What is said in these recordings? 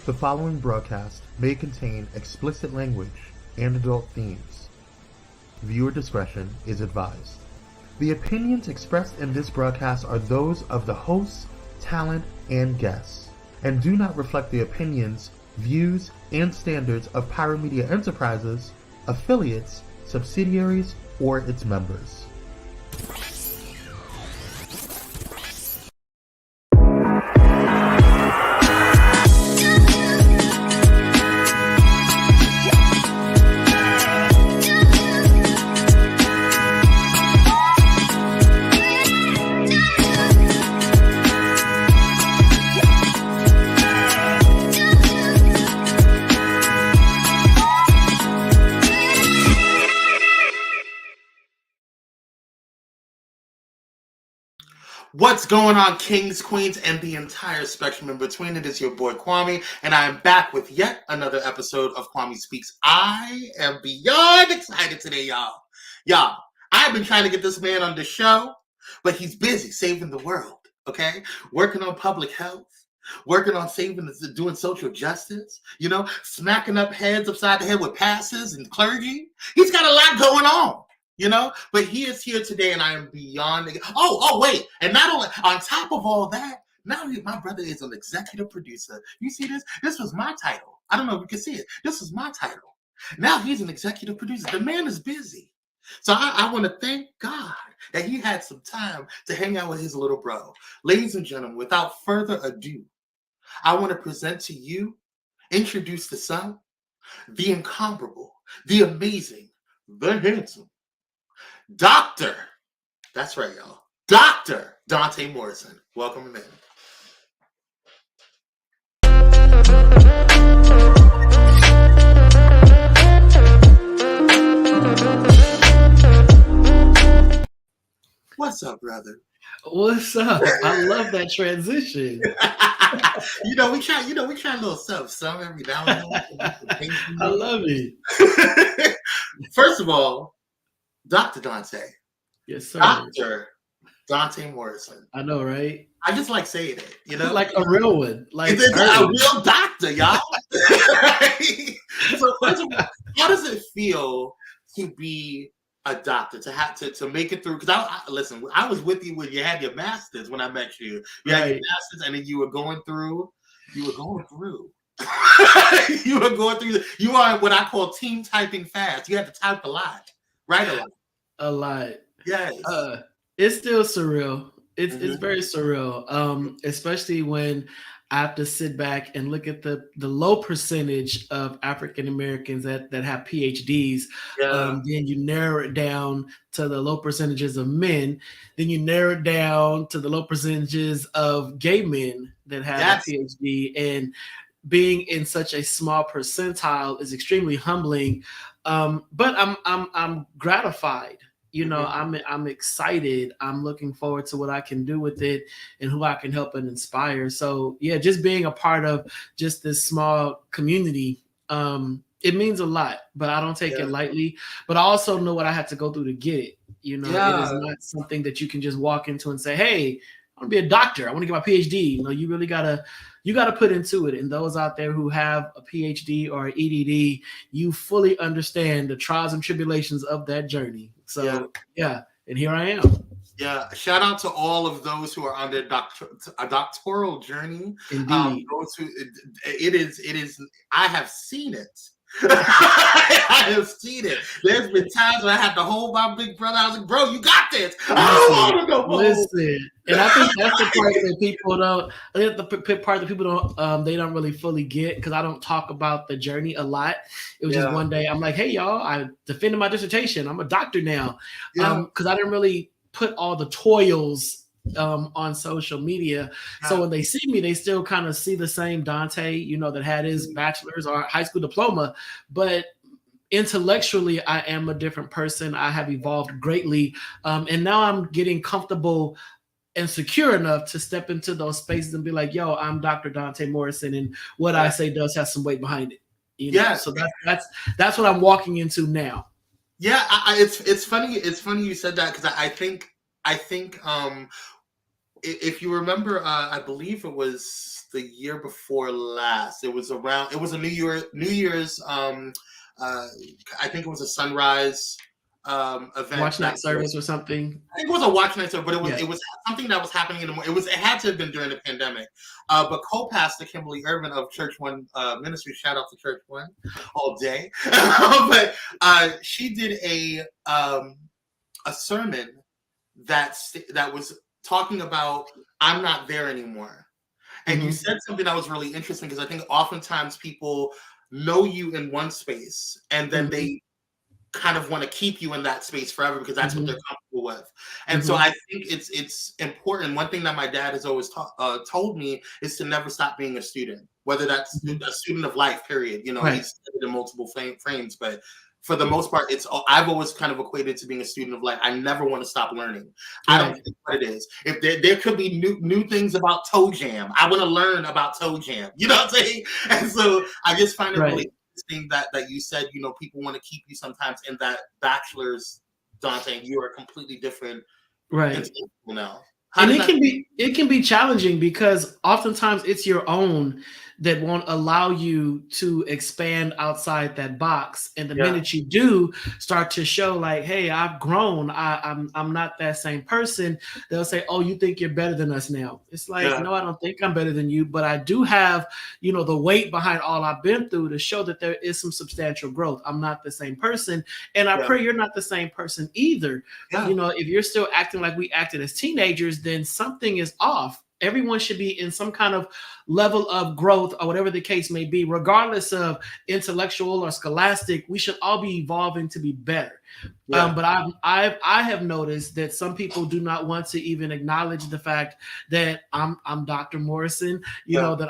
The following broadcast may contain explicit language and adult themes. Viewer discretion is advised. The opinions expressed in this broadcast are those of the hosts, talent, and guests, and do not reflect the opinions, views, and standards of Pyro Media Enterprises, affiliates, subsidiaries, or its members. What's going on, kings, queens, and the entire spectrum in between? It is your boy Kwame, and I am back with yet another episode of Kwame Speaks. I am beyond excited today, y'all. I've been trying to get this man on the show, but he's busy saving the world, okay? Working on public health, working on doing social justice, smacking up heads upside the head with pastors and clergy. He's got a lot going on. But he is here today, and I am beyond. Wait, and not only on top of all that, now my brother is an executive producer. You see this? This was my title. I don't know if you can see it. This was my title. Now he's an executive producer. The man is busy. So I want to thank God that he had some time to hang out with his little bro. Ladies and gentlemen, without further ado, I want to present to you, introduce the son, the incomparable, the amazing, the handsome, Dr. That's right, y'all. Dr. Donta Morrison. Welcome him in. What's up, brother? What's up? I love that transition. we try a little some every now and then. I love it. First of all, Dr. Donta. Yes, sir. Dr. Donta Morrison. I know, right? I just like saying it, Like a real one. Like it's a real doctor, y'all. So first of all, how does it feel to be a doctor, to make it through? Because listen, I was with you when you had your master's when I met you. You had your master's, and then you were going through. You are what I call team typing fast. You had to type a lot. Write a lot. Yes. It's still surreal. It's very surreal. Especially when I have to sit back and look at the low percentage of African Americans that have PhDs. Yeah. Then you narrow it down to the low percentages of men. Then you narrow it down to the low percentages of gay men that have a PhD. And being in such a small percentile is extremely humbling. But I'm gratified. I'm excited. I'm looking forward to what I can do with it and who I can help and inspire. So yeah, just being a part of just this small community, it means a lot, but I don't take it lightly. But I also know what I had to go through to get it. It is not something that you can just walk into and say, hey, I want to be a doctor. I want to get my PhD. You really gotta put into it. And those out there who have a PhD or an EDD, you fully understand the trials and tribulations of that journey. So yeah, and here I am. Yeah, shout out to all of those who are on their a doctoral journey. Indeed, it is. I have seen it. I have seen it. There's been times when I had to hold my big brother. I was like, bro, you got this. I don't want to go home. Listen, and I think that's the part that people don't. I think the part that people don't. They don't really fully get, because I don't talk about the journey a lot. It was just one day I'm like, hey y'all, I defended my dissertation. I'm a doctor now. Because I didn't really put all the toils on social media. So when they see me, they still kind of see the same Donta, that had his bachelor's or high school diploma, but intellectually I am a different person. I have evolved greatly. And now I'm getting comfortable and secure enough to step into those spaces and be like, yo, I'm Dr. Donta Morrison, and what I say does have some weight behind it. So that's what I'm walking into now. Yeah, it's funny. It's funny you said that, because I think if you remember, I believe it was the year before last. It was a New Year's. I think it was a sunrise event Watch that night service or something. I think it was a watch night, but Yeah. it was something that was happening in the morning. It had to have been during the pandemic. But co-pastor Kimberly Irvin of Church One Ministry, shout out to Church One all day. But she did a sermon that was talking about I'm not there anymore. And you said something that was really interesting, because I think oftentimes people know you in one space and then they kind of want to keep you in that space forever because that's what they're comfortable with. And so I think it's important. One thing that my dad has always told me is to never stop being a student, whether that's a student of life, period. You know, he's said it in multiple frames, but for the most part, I've always kind of equated to being a student of life. I never want to stop learning. I don't think what it is. If there could be new things about toe jam, I want to learn about toe jam. You know what I'm saying? And so I just find it really interesting that you said, you know, people want to keep you sometimes in that bachelor's, Donta, and you are completely different now. And it can be challenging because oftentimes it's your own that won't allow you to expand outside that box. And the minute you do start to show like, hey, I've grown, I'm not that same person, they'll say, oh, you think you're better than us now. It's like, no, I don't think I'm better than you, but I do have, you know, the weight behind all I've been through to show that there is some substantial growth. I'm not the same person. And I pray you're not the same person either. You know, if you're still acting like we acted as teenagers, then something is off. Everyone should be in some kind of level of growth or whatever the case may be, regardless of intellectual or scholastic. We should all be evolving to be better. But I have noticed that some people do not want to even acknowledge the fact that I'm Dr. Morrison. You know, that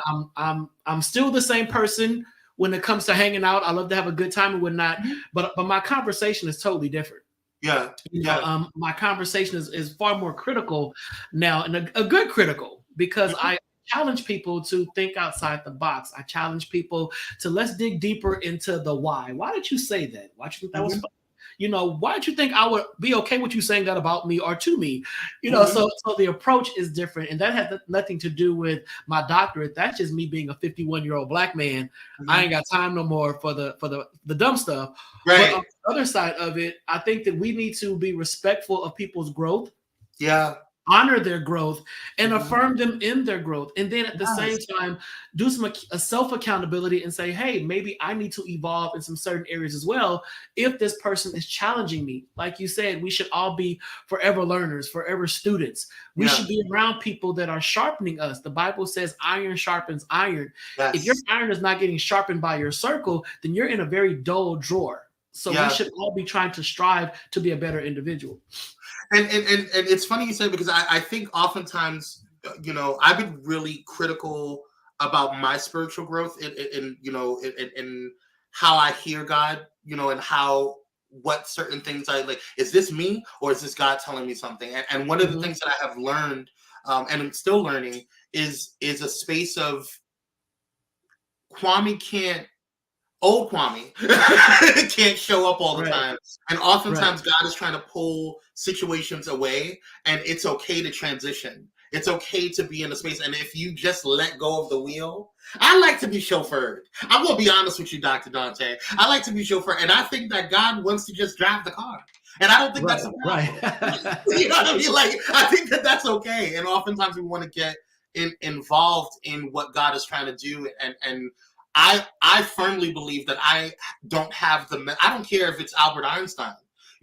I'm still the same person when it comes to hanging out. I love to have a good time and whatnot, but my conversation is totally different. My conversation is far more critical now, and a good critical, because I challenge people to think outside the box. I challenge people to let's dig deeper into the why. Why did you say that? Why did you think that was fun? You know, why did you think I would be okay with you saying that about me or to me? You know, so the approach is different, and that had nothing to do with my doctorate. That's just me being a 51-year-old Black man. I ain't got time no more for the dumb stuff. But on the other side of it, I think that we need to be respectful of people's growth. Honor their growth and affirm them in their growth. And then at the same time, do some self-accountability and say, hey, maybe I need to evolve in some certain areas as well. If this person is challenging me, like you said, we should all be forever learners, forever students. We should be around people that are sharpening us. The Bible says iron sharpens iron. If your iron is not getting sharpened by your circle, then you're in a very dull drawer. So we should all be trying to strive to be a better individual. And it's funny you say, because I think oftentimes, you know, I've been really critical about my spiritual growth in you know, in how I hear God, you know, and what certain things I like. Is this me or is this God telling me something? And one of the things that I have learned, and I'm still learning, is a space of old Kwame can't show up all the time. And oftentimes God is trying to pull situations away, and it's okay to transition. It's okay to be in a space. And if you just let go of the wheel, I like to be chauffeured. I'm going to be honest with you, Dr. Donta. I like to be chauffeured. And I think that God wants to just drive the car. And I don't think that's a problem. You know what I mean? Like, I think that that's okay. And oftentimes we want to get involved in what God is trying to do. And I firmly believe that I don't care if it's Albert Einstein.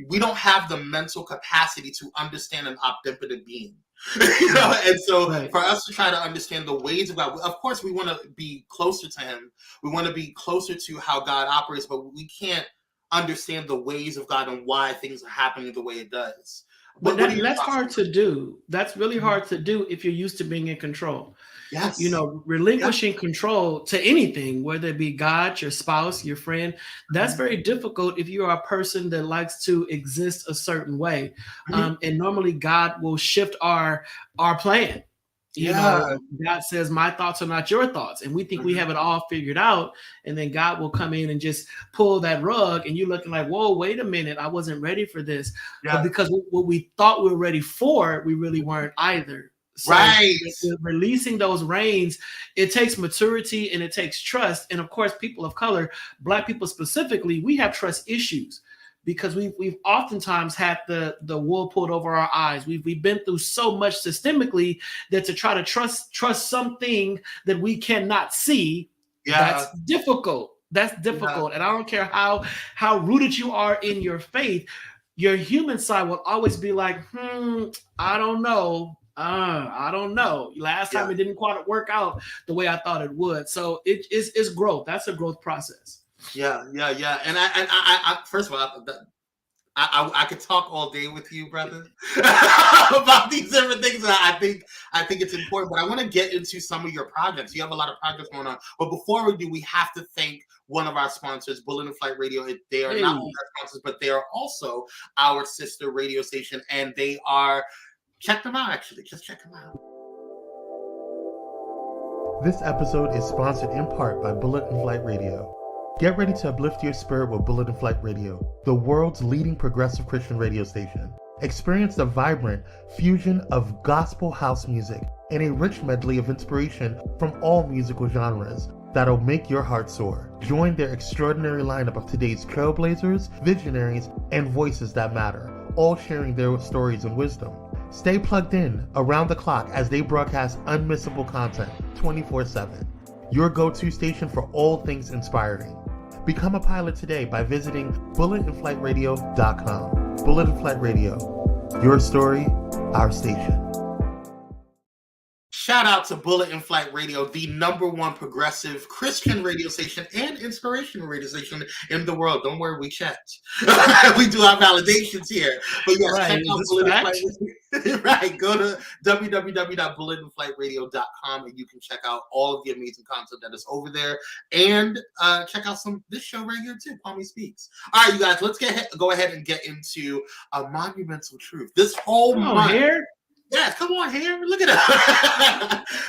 We don't have the mental capacity to understand an omnipotent being. You know? And so for us to try to understand the ways of God, of course we want to be closer to him. We want to be closer to how God operates, but we can't understand the ways of God and why things are happening the way it does. But that's hard to do. That's really hard to do if you're used to being in control. You know, relinquishing control to anything, whether it be God, your spouse, your friend, that's very difficult if you are a person that likes to exist a certain way. And normally God will shift our plan. You know, God says, my thoughts are not your thoughts. And we think we have it all figured out. And then God will come in and just pull that rug, and you're looking like, whoa, wait a minute. I wasn't ready for this. But because what we thought we were ready for, we really weren't either. So releasing those reins, it takes maturity and it takes trust. And of course, people of color, Black people specifically, we have trust issues because we've oftentimes had the wool pulled over our eyes. We've been through so much systemically that to try to trust something that we cannot see, that's difficult. That's difficult. And I don't care how rooted you are in your faith, your human side will always be like, I don't know. I don't know. Last time it didn't quite work out the way I thought it would. So it's growth. That's a growth process. Yeah. And I first of all, I could talk all day with you, brother, about these different things. I think it's important, but I want to get into some of your projects. You have a lot of projects going on, but before we do, we have to thank one of our sponsors, Bullet and Flight Radio. They are not only our sponsors, but they are also our sister radio station, and they are. Check them out, actually. Just check them out. This episode is sponsored in part by Bullet and Flight Radio. Get ready to uplift your spirit with Bullet and Flight Radio, the world's leading progressive Christian radio station. Experience the vibrant fusion of gospel house music and a rich medley of inspiration from all musical genres that'll make your heart soar. Join their extraordinary lineup of today's trailblazers, visionaries, and voices that matter, all sharing their stories and wisdom. Stay plugged in around the clock as they broadcast unmissable content 24/7. Your go-to station for all things inspiring. Become a pilot today by visiting bulletandflightradio.com. Bullet and Flight Radio. Your story, our station. Shout out to Bullet and Flight Radio, the #1 progressive Christian radio station and inspirational radio station in the world. Don't worry, we checked. We do our validations here. But yes, check out Bullet and Flight Radio. Right, go to www.bulletandflightradio.com and you can check out all of the amazing content that is over there. And check out this show right here too, Kwame Speaks. All right, you guys, let's go ahead and get into a monumental truth. This whole month. Here. Yeah, come on here. Look at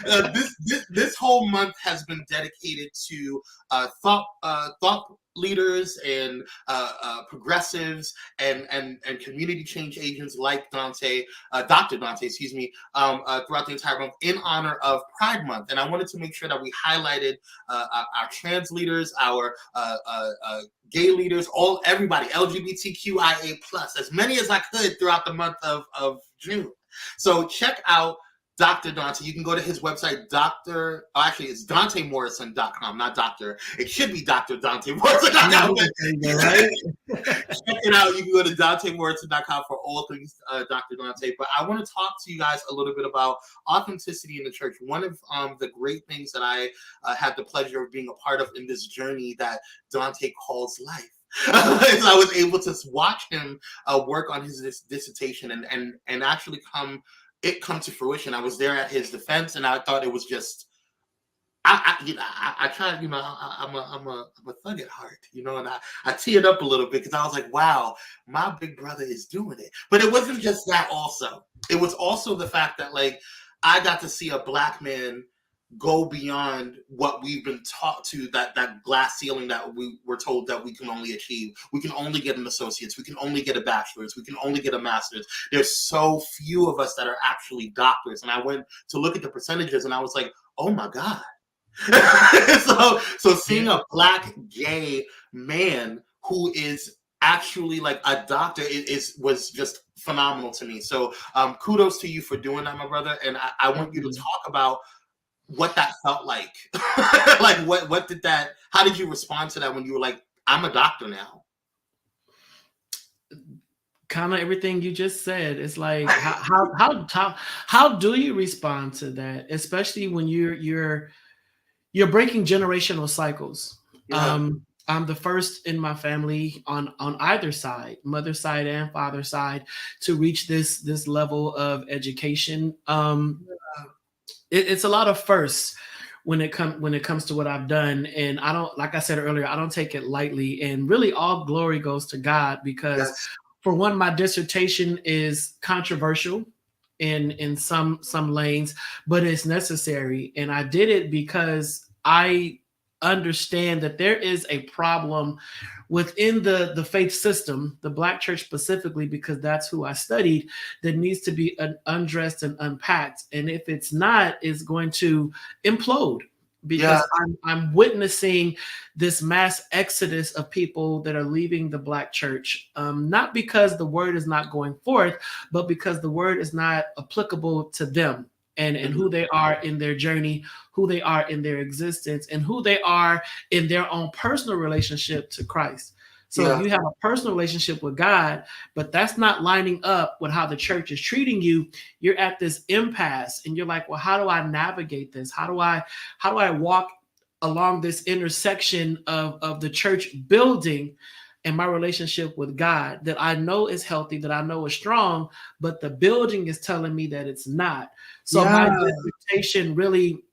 it. This whole month has been dedicated to thought leaders and progressives and community change agents like Dr. Donta, throughout the entire month in honor of Pride Month. And I wanted to make sure that we highlighted our trans leaders, our gay leaders, everybody, LGBTQIA+, as many as I could throughout the month of June. So check out Dr. Donta. You can go to his website, it's DontaMorrison.com, not Doctor. It should be Dr. Donta Morrison.com. Check it out. You can go to DontaMorrison.com for all things Dr. Donta. But I want to talk to you guys a little bit about authenticity in the church. One of the great things that I had the pleasure of being a part of in this journey that Donta calls life. I was able to watch him work on his dissertation and actually come to fruition. I was there at his defense, and I thought it was just I tried, I'm a thug at heart, and I teared up a little bit because I was like, wow, my big brother is doing it. But it wasn't just that. Also, it was also the fact that I got to see a Black man go beyond what we've been taught to, that glass ceiling that we were told that we can only achieve. We can only get an associate's. We can only get a bachelor's. We can only get a master's. There's so few of us that are actually doctors. And I went to look at the percentages and I was like, oh my God. so seeing a Black gay man who is actually a doctor was just phenomenal to me. So kudos to you for doing that, my brother. And I want you to talk about what that felt like. What did that, how did you respond to that when you were like, I'm a doctor now? Kind of everything you just said. It's like, how do you respond to that? Especially when you're breaking generational cycles. Yeah. I'm the first in my family on either side, mother side and father side, to reach this level of education. It's a lot of firsts when it comes to what I've done, and I don't, like I said earlier, I don't take it lightly. And really, all glory goes to God because, for one, my dissertation is controversial in some lanes, but it's necessary, and I did it because I understand that there is a problem within the faith system, the Black church specifically, because that's who I studied, that needs to be undressed and unpacked. And if it's not, it's going to implode, because I'm witnessing this mass exodus of people that are leaving the Black church, not because the word is not going forth, but because the word is not applicable to them and who they are in their journey, who they are in their existence, and who they are in their own personal relationship to Christ. So if you have a personal relationship with God, but that's not lining up with how the church is treating you, you're at this impasse and you're like, well, how do I navigate this? How do I walk along this intersection of the church building and my relationship with God that I know is healthy, that I know is strong, but the building is telling me that it's not. So my dissertation really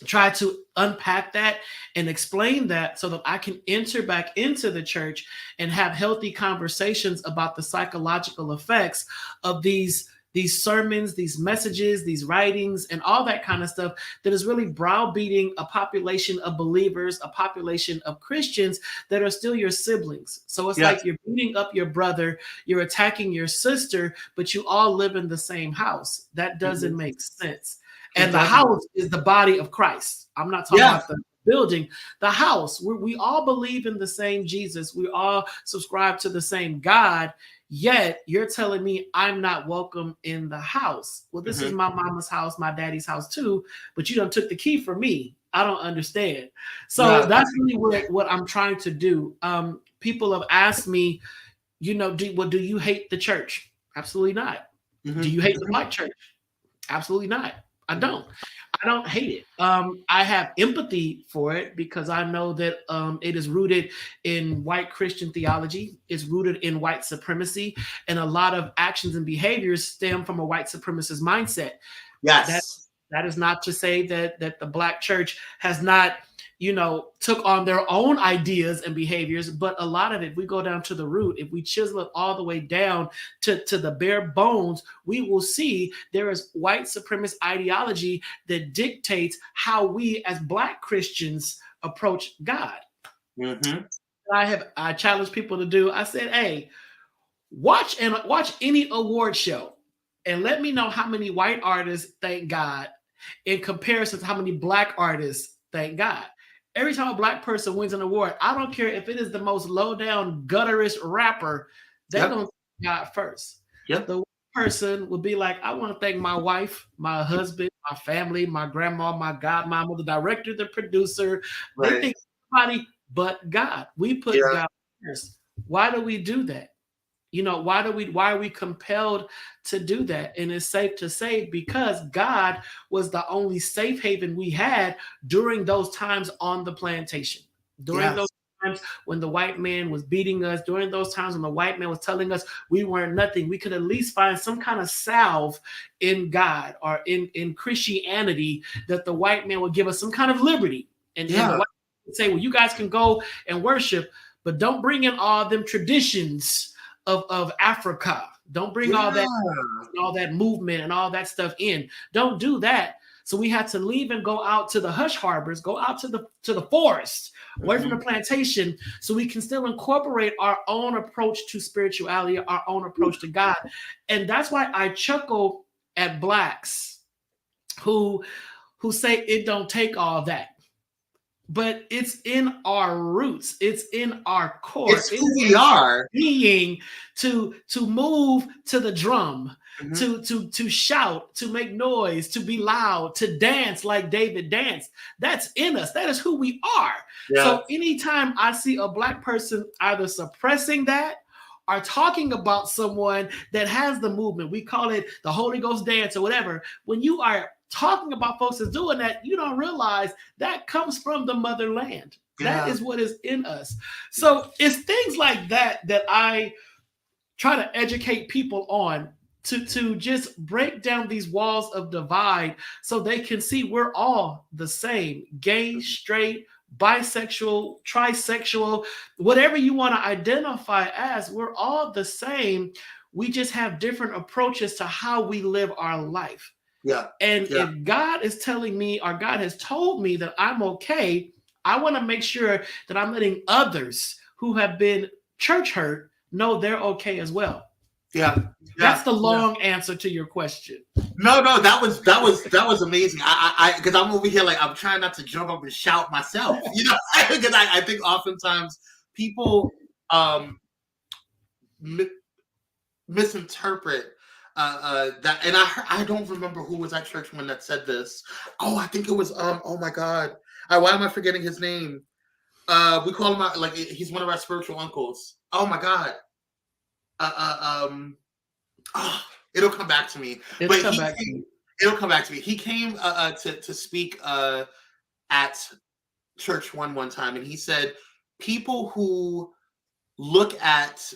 tried to unpack that and explain that so that I can enter back into the church and have healthy conversations about the psychological effects of these sermons, these messages, these writings, and all that kind of stuff that is really browbeating a population of believers, a population of Christians that are still your siblings. So it's like you're beating up your brother, you're attacking your sister, but you all live in the same house. That doesn't make sense. And the house is the body of Christ. I'm not talking about the building, the house. We all believe in the same Jesus. We all subscribe to the same God. Yet you're telling me I'm not welcome in the house. Well, this is my mama's house, my daddy's house too, but you done took the key from me. I don't understand. So that's really what I'm trying to do. People have asked me, do you hate the church? Absolutely not. Do you hate the Black church? Absolutely not. I don't hate it. I have empathy for it because I know that it is rooted in white Christian theology. It's rooted in white supremacy, and a lot of actions and behaviors stem from a white supremacist mindset. Yes. That is not to say that the Black church has not, took on their own ideas and behaviors, but a lot of it, we go down to the root. If we chisel it all the way down to the bare bones, we will see there is white supremacist ideology that dictates how we as Black Christians approach God. I challenge people to do. I said, hey, watch any award show and let me know how many white artists thank God in comparison to how many Black artists thank God. Every time a Black person wins an award, I don't care if it is the most low-down, gutterist rapper, they're going to thank God first. The person will be like, I want to thank my wife, my husband, my family, my grandma, my godmama, the director, the producer. They think somebody but God. We put God first. Why do we do that? Why are we compelled to do that? And it's safe to say because God was the only safe haven we had during those times on the plantation, during those times when the white man was beating us, during those times when the white man was telling us we weren't nothing. We could at least find some kind of salve in God or in Christianity that the white man would give us some kind of liberty. And the white man would say, well, you guys can go and worship, but don't bring in all them traditions of Africa. Don't bring all that movement and all that stuff in. Don't do that. So we had to leave and go out to the hush harbors, go out to the forest, away from the plantation, so we can still incorporate our own approach to spirituality, our own approach to God. And that's why I chuckle at Blacks who say it don't take all that. But it's in our roots. It's in our core. It's who we are. Being to move to the drum, to shout, to make noise, to be loud, to dance like David danced. That's in us. That is who we are. So anytime I see a Black person either suppressing that or talking about someone that has the movement, we call it the Holy Ghost dance or whatever. When you are talking about folks that's doing that, you don't realize that comes from the motherland. That is what is in us. So it's things like that I try to educate people on to just break down these walls of divide so they can see we're all the same. Gay, straight, bisexual, trisexual, whatever you want to identify as, we're all the same. We just have different approaches to how we live our life. If God is telling me, or God has told me that I'm okay, I want to make sure that I'm letting others who have been church hurt know they're okay as well. That's the long answer to your question. No, that was amazing. I because I'm over here like I'm trying not to jump up and shout myself, because I think oftentimes people misinterpret that, and I don't remember who was at church when that said this. Oh, I think it was oh my God, why am I forgetting his name? We call him out like he's one of our spiritual uncles. Oh my God. It'll come back to me. It'll come back to me. He came to speak at church one time, and he said people who look at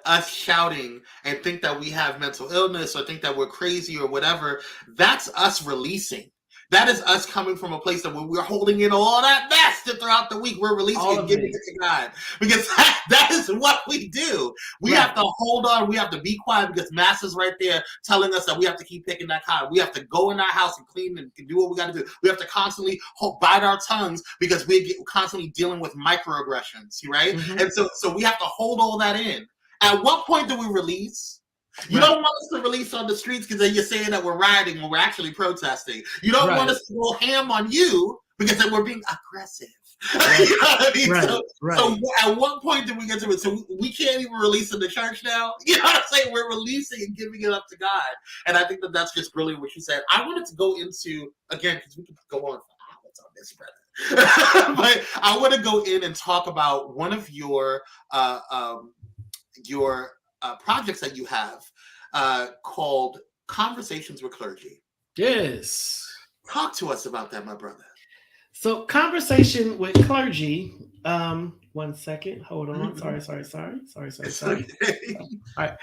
us shouting and think that we have mental illness or think that we're crazy or whatever, that's us releasing. That is us coming from a place that when we're holding in all that mess throughout the week, we're releasing and giving it to God. Because that is what we do. We have to hold on. We have to be quiet because Mass is right there telling us that we have to keep picking that cotton. We have to go in our house and clean and do what we got to do. We have to constantly bite our tongues because we're constantly dealing with microaggressions, right? Mm-hmm. And so we have to hold all that in. At what point do we release? You don't want us to release on the streets because then you're saying that we're rioting when we're actually protesting. You don't want us to go ham on you because then we're being aggressive. You know what I mean? So at what point do we get to it? So we can't even release in the church now. You know what I'm saying? We're releasing and giving it up to God. And I think that's just brilliant what you said. I wanted to go into, again, because we could go on for hours on this, brother. But I want to go in and talk about one of your projects that you have called Conversations with Clergy. Yes. Talk to us about that, my brother. So Conversation with Clergy, 1 second, hold on. Mm-hmm. Sorry. All right.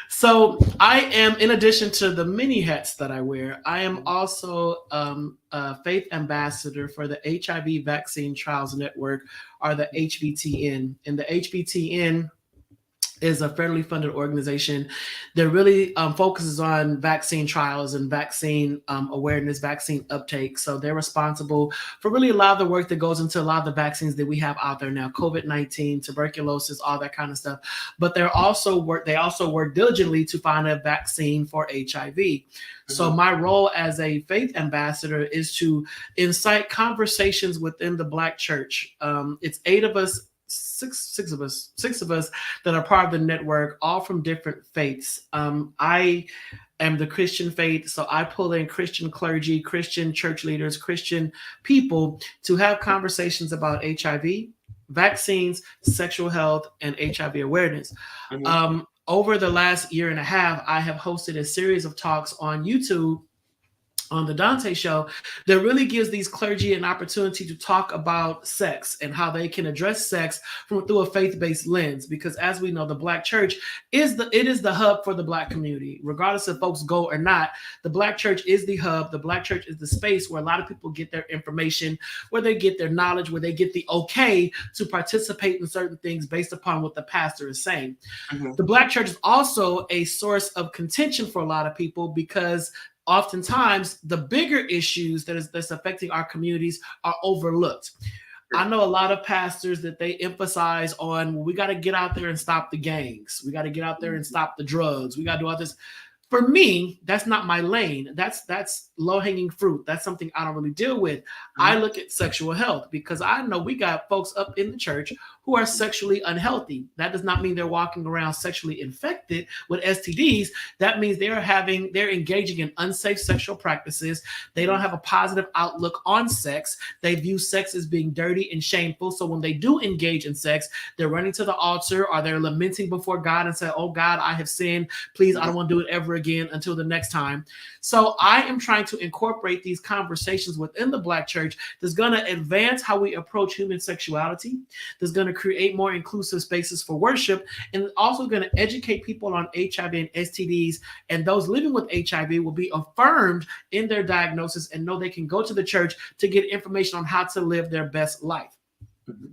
So I am, in addition to the many hats that I wear, I am also a faith ambassador for the HIV Vaccine Trials Network, or the HVTN. And the HVTN is a federally funded organization that really focuses on vaccine trials and vaccine awareness, vaccine uptake. So they're responsible for really a lot of the work that goes into a lot of the vaccines that we have out there now, COVID-19, tuberculosis, all that kind of stuff. But they also work diligently to find a vaccine for HIV. Mm-hmm. So my role as a faith ambassador is to incite conversations within the Black church. It's six of us that are part of the network, all from different faiths. I am the Christian faith, so I pull in Christian clergy, Christian church leaders, Christian people to have conversations about HIV, vaccines, sexual health, and HIV awareness. Mm-hmm. Over the last year and a half, I have hosted a series of talks on YouTube on the Donta Show that really gives these clergy an opportunity to talk about sex and how they can address sex through a faith-based lens. Because as we know, the Black church is the hub for the Black community. Regardless if folks go or not, the Black church is the hub. The Black church is the space where a lot of people get their information, where they get their knowledge, where they get the okay to participate in certain things based upon what the pastor is saying. Mm-hmm. The Black church is also a source of contention for a lot of people because oftentimes the bigger issues that's affecting our communities are overlooked. I know a lot of pastors that they emphasize on, well, we got to get out there and stop the gangs. We got to get out there and stop the drugs. We got to do all this. For me, that's not my lane. That's low-hanging fruit. That's something I don't really deal with. Mm-hmm. I look at sexual health because I know we got folks up in the church who are sexually unhealthy. That does not mean they're walking around sexually infected with STDs. That means they're engaging in unsafe sexual practices. They don't have a positive outlook on sex. They view sex as being dirty and shameful. So when they do engage in sex, they're running to the altar or they're lamenting before God and say, oh God, I have sinned. Please, I don't want to do it ever again until the next time. So I am trying to incorporate these conversations within the Black church that's going to advance how we approach human sexuality, that's going to create more inclusive spaces for worship, and also going to educate people on HIV and STDs, and those living with HIV will be affirmed in their diagnosis and know they can go to the church to get information on how to live their best life.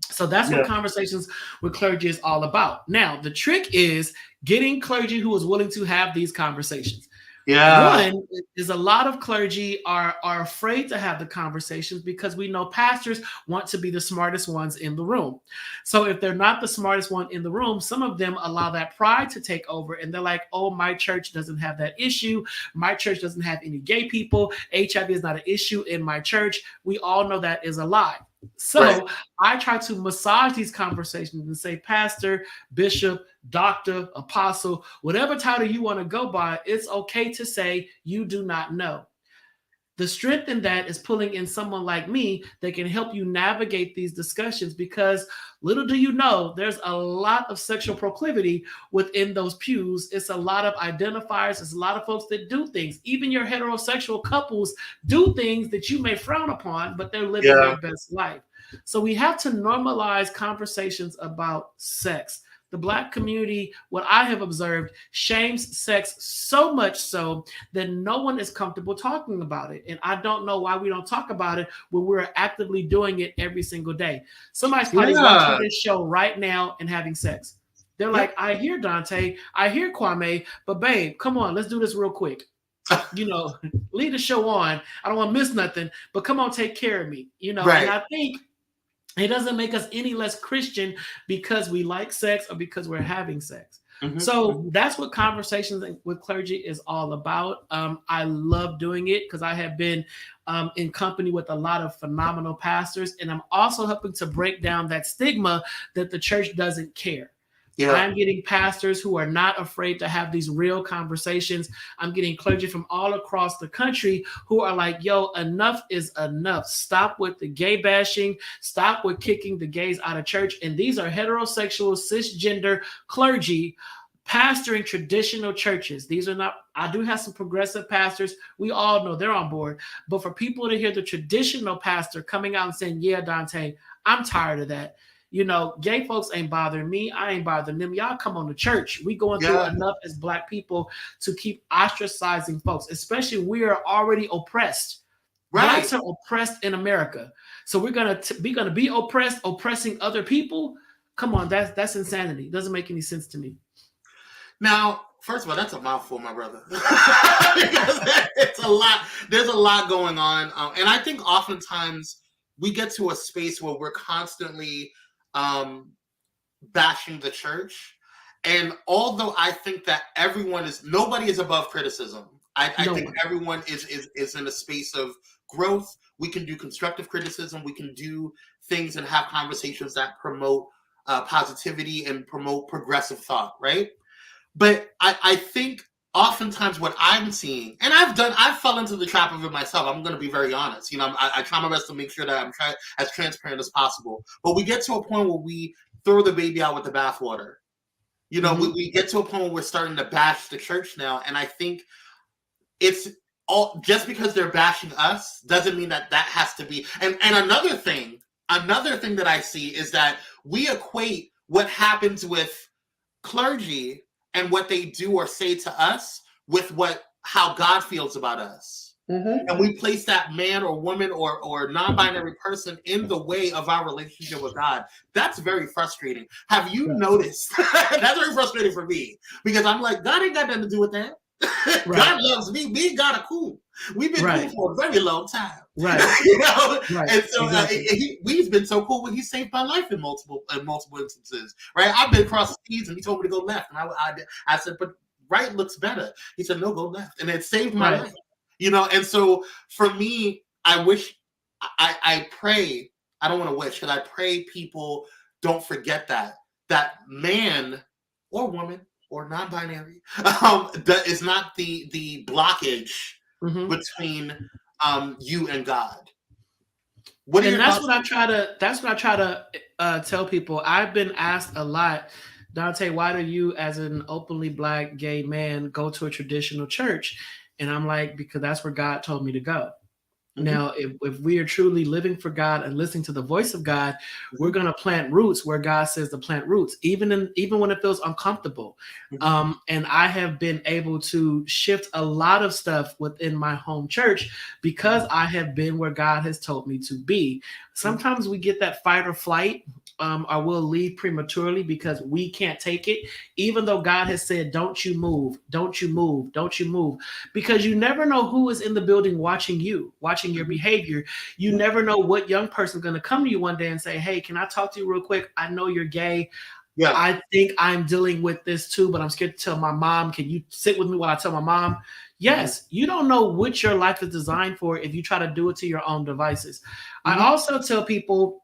So that's what Conversations with Clergy is all about. Now, the trick is getting clergy who is willing to have these conversations. Yeah. One is a lot of clergy are afraid to have the conversations because we know pastors want to be the smartest ones in the room. So if they're not the smartest one in the room, some of them allow that pride to take over and they're like, oh, my church doesn't have that issue. My church doesn't have any gay people. HIV is not an issue in my church. We all know that is a lie. So Right. I try to massage these conversations and say, pastor, bishop, doctor, apostle, whatever title you want to go by, it's okay to say you do not know. The strength in that is pulling in someone like me that can help you navigate these discussions, because little do you know, there's a lot of sexual proclivity within those pews. It's a lot of identifiers. It's a lot of folks that do things. Even your heterosexual couples do things that you may frown upon, but they're living their best life. So we have to normalize conversations about sex. The Black community, what I have observed, shames sex so much so that no one is comfortable talking about it. And I don't know why we don't talk about it when we're actively doing it every single day. Somebody's probably watching this show right now and having sex. They're like, I hear Donta, I hear Kwame, but babe, come on, let's do this real quick. You know, leave the show on. I don't want to miss nothing, but come on, take care of me. You know, and I think it doesn't make us any less Christian because we like sex or because we're having sex. So that's what conversations with clergy is all about. I love doing it because I have been in company with a lot of phenomenal pastors, and I'm also helping to break down that stigma that the church doesn't care. I'm getting pastors who are not afraid to have these real conversations. I'm getting clergy from all across the country who are like, yo, enough is enough. Stop with the gay bashing. Stop with kicking the gays out of church. And these are heterosexual, cisgender clergy pastoring traditional churches. These are not, I do have some progressive pastors. We all know they're on board. But for people to hear the traditional pastor coming out and saying, yeah, Donta, I'm tired of that. You know, gay folks ain't bothering me. I ain't bothering them. Y'all come on to church. We going through enough as Black people to keep ostracizing folks, especially we are already oppressed. Blacks are oppressed in America. So we're going to be oppressed, oppressing other people. Come on, that's insanity. It doesn't make any sense to me. Now, first of all, that's a mouthful, my brother. It's a lot. There's a lot going on. And I think oftentimes we get to a space where we're constantly bashing the church. And although I think that nobody is above criticism. I think everyone is in a space of growth. We can do constructive criticism. We can do things and have conversations that promote positivity and promote progressive thought, right? But I think oftentimes what I'm seeing, and I've fell into the trap of it myself. I'm going to be very honest. You know, I try my best to make sure that I'm as transparent as possible. But we get to a point where we throw the baby out with the bathwater. You know, we get to a point where we're starting to bash the church now. And I think it's all just because they're bashing us doesn't mean that has to be. And another thing that I see is that we equate what happens with clergy and what they do or say to us with how God feels about us. And we place that man or woman or non-binary person in the way of our relationship with God. That's very frustrating. Have you noticed? That's very frustrating for me because I'm like, God ain't got nothing to do with that. God loves me. Me and God are cool. We've been cool for a very long time. You know? And so we've been so cool when he saved my life in multiple instances. Right? I've been across the seas and he told me to go left. And I said, but right looks better. He said, no, go left. And it saved my life. You know, and so for me, I pray, I don't want to wish, but I pray people don't forget that man or woman or non-binary that is not the blockage between you and God. That's what I try to tell people. I've been asked a lot, Donta, why do you as an openly Black gay man go to a traditional church? And I'm like, because that's where God told me to go. Now, if we are truly living for God and listening to the voice of God, we're going to plant roots where God says to plant roots, even when it feels uncomfortable. And I have been able to shift a lot of stuff within my home church because I have been where God has told me to be. Sometimes we get that fight or flight or we'll leave prematurely because we can't take it, even though God has said, don't you move, don't you move, don't you move, because you never know who is in the building watching you, watching your behavior. You never know what young person is going to come to you one day and say, hey, can I talk to you real quick? I know you're gay. Yeah. I think I'm dealing with this too, but I'm scared to tell my mom. Can you sit with me while I tell my mom? Yes, you don't know what your life is designed for if you try to do it to your own devices. I also tell people,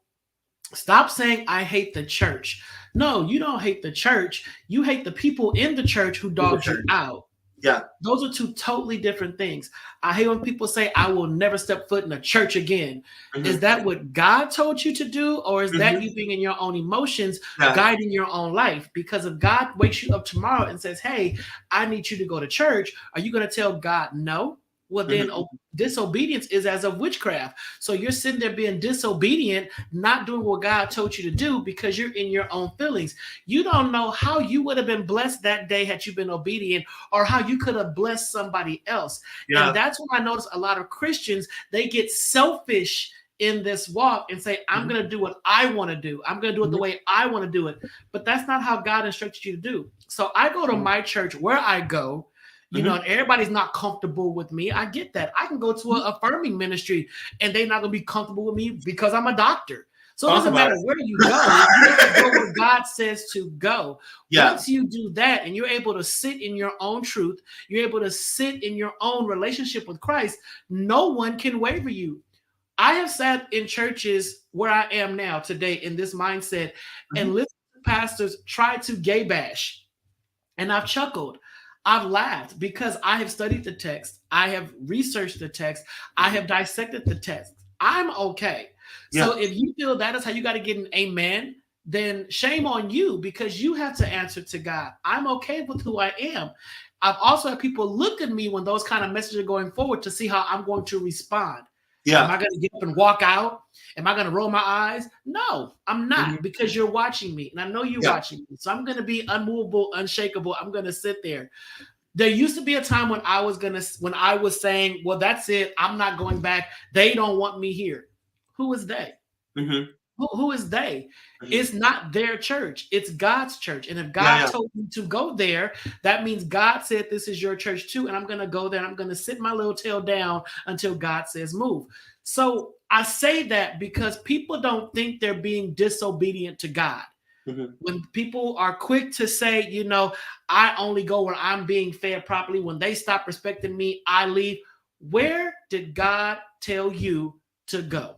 stop saying I hate the church. No, you don't hate the church. You hate the people in the church who dogged you out. Yeah. Those are two totally different things. I hate when people say, I will never step foot in a church again. Is that what God told you to do? Or is that you being in your own emotions, guiding your own life? Because if God wakes you up tomorrow and says, hey, I need you to go to church, are you going to tell God no? Well, then disobedience is as of witchcraft. So you're sitting there being disobedient, not doing what God told you to do because you're in your own feelings. You don't know how you would have been blessed that day had you been obedient, or how you could have blessed somebody else. Yeah. And that's when I notice a lot of Christians, they get selfish in this walk and say, I'm going to do what I want to do. I'm going to do it the way I want to do it. But that's not how God instructed you to do. So I go to my church where I go. You know, and everybody's not comfortable with me. I get that. I can go to an affirming ministry and they're not going to be comfortable with me because I'm a doctor. So it doesn't matter where you go. You have to go where God says to go. Yeah. Once you do that and you're able to sit in your own truth, you're able to sit in your own relationship with Christ, no one can waver you. I have sat in churches where I am now today in this mindset and listened to pastors try to gay bash. And I've chuckled. I've laughed because I have studied the text. I have researched the text. I have dissected the text. I'm okay. Yeah. So if you feel that is how you got to get an amen, then shame on you because you have to answer to God. I'm okay with who I am. I've also had people look at me when those kind of messages are going forward to see how I'm going to respond. Yeah. Am I going to get up and walk out? Am I going to roll my eyes? No, I'm not because you're watching me. And I know you're watching me. So I'm going to be unmovable, unshakable. I'm going to sit there. There used to be a time when I was saying, well, that's it. I'm not going back. They don't want me here. Who is they? Who is they? It's not their church. It's God's church. And if God told me to go there, that means God said this is your church too. And I'm going to go there and I'm going to sit my little tail down until God says move. So I say that because people don't think they're being disobedient to God. When people are quick to say, you know, I only go where I'm being fed properly. When they stop respecting me, I leave. Where did God tell you to go?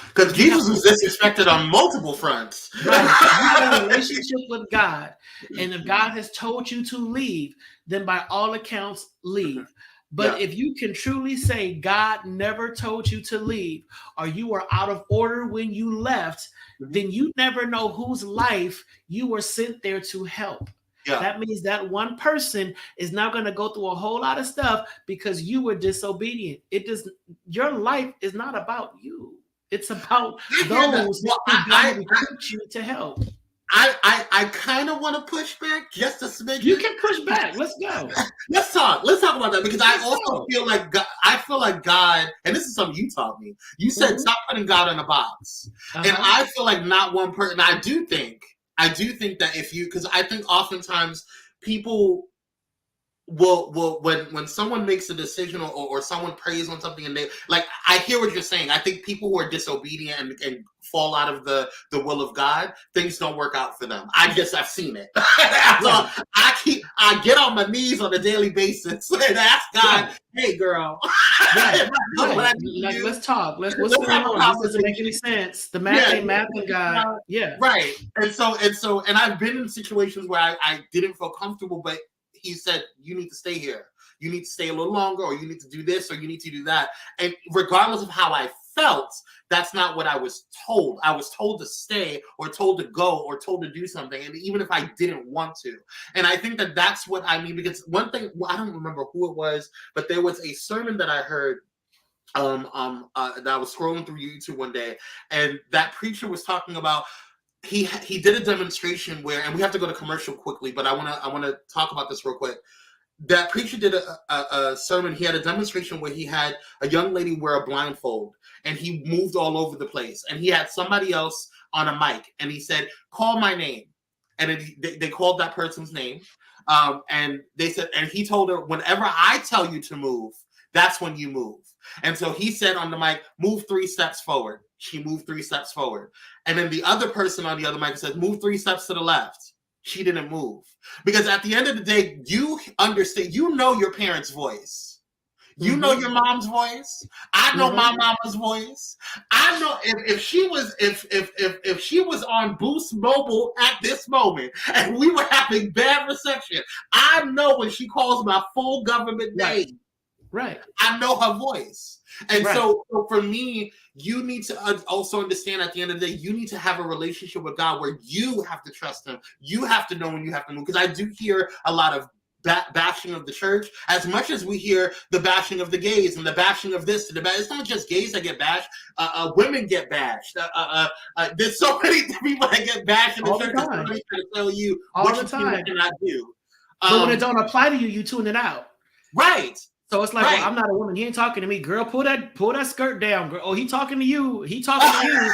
Because Jesus was disrespected on multiple fronts. Right. You have a relationship with God. And if God has told you to leave, then by all accounts, leave. But if you can truly say God never told you to leave, or you were out of order when you left, then you never know whose life you were sent there to help. Yeah. That means that one person is now going to go through a whole lot of stuff because you were disobedient. Your life is not about you. It's about those who God equipped you to help. I kind of want to push back just a smidge. You can push back. Let's go. Let's talk about that because I also feel like God, and this is something you taught me. You said stop putting God in a box, and I feel like not one person. I do think that because I think oftentimes people will when someone makes a decision or someone prays on something and they like, I hear what you're saying. I think people who are disobedient and fall out of the will of God, things don't work out for them. I've seen it. So I get on my knees on a daily basis and ask God, hey girl, let's talk. What's going on? This doesn't make any sense. The math ain't math and God. Yeah. Right. And I've been in situations where I didn't feel comfortable, but he said, you need to stay here. You need to stay a little longer, or you need to do this, or you need to do that. And regardless of how I felt, that's not what I was told. I was told to stay or told to go or told to do something. And even if I didn't want to. And I think that that's what I mean, because one thing, I don't remember who it was, but there was a sermon that I heard that I was scrolling through YouTube one day. And that preacher was talking about, he did a demonstration where, and we have to go to commercial quickly, but I want to talk about this real quick. That preacher did a sermon. He had a demonstration where he had a young lady wear a blindfold, and he moved all over the place. And he had somebody else on a mic, and he said, "Call my name," and they called that person's name, and they said, and he told her, "Whenever I tell you to move, that's when you move." And so he said on the mic, "Move 3 steps forward." She moved 3 steps forward, and then the other person on the other mic said, "Move 3 steps to the left." She didn't move, because at the end of the day, you understand, you know your parents' voice. You know your mom's voice. I know my mama's voice. I know if she was on Boost Mobile at this moment and we were having bad reception, I know when she calls my full government name. Right. I know her voice. And so for me, you need to also understand, at the end of the day, you need to have a relationship with God where you have to trust him. You have to know when you have to move. Because I do hear a lot of bashing of the church, as much as we hear the bashing of the gays and the bashing of this. It's not just gays that get bashed. Women get bashed. There's so many people that get bashed in the church. Somebody's trying to tell you what you can and cannot do. But when it don't apply to you, you tune it out. Right. So it's like, well, I'm not a woman. He ain't talking to me, girl. Pull that skirt down, girl. Oh, he talking to you. He talking to you.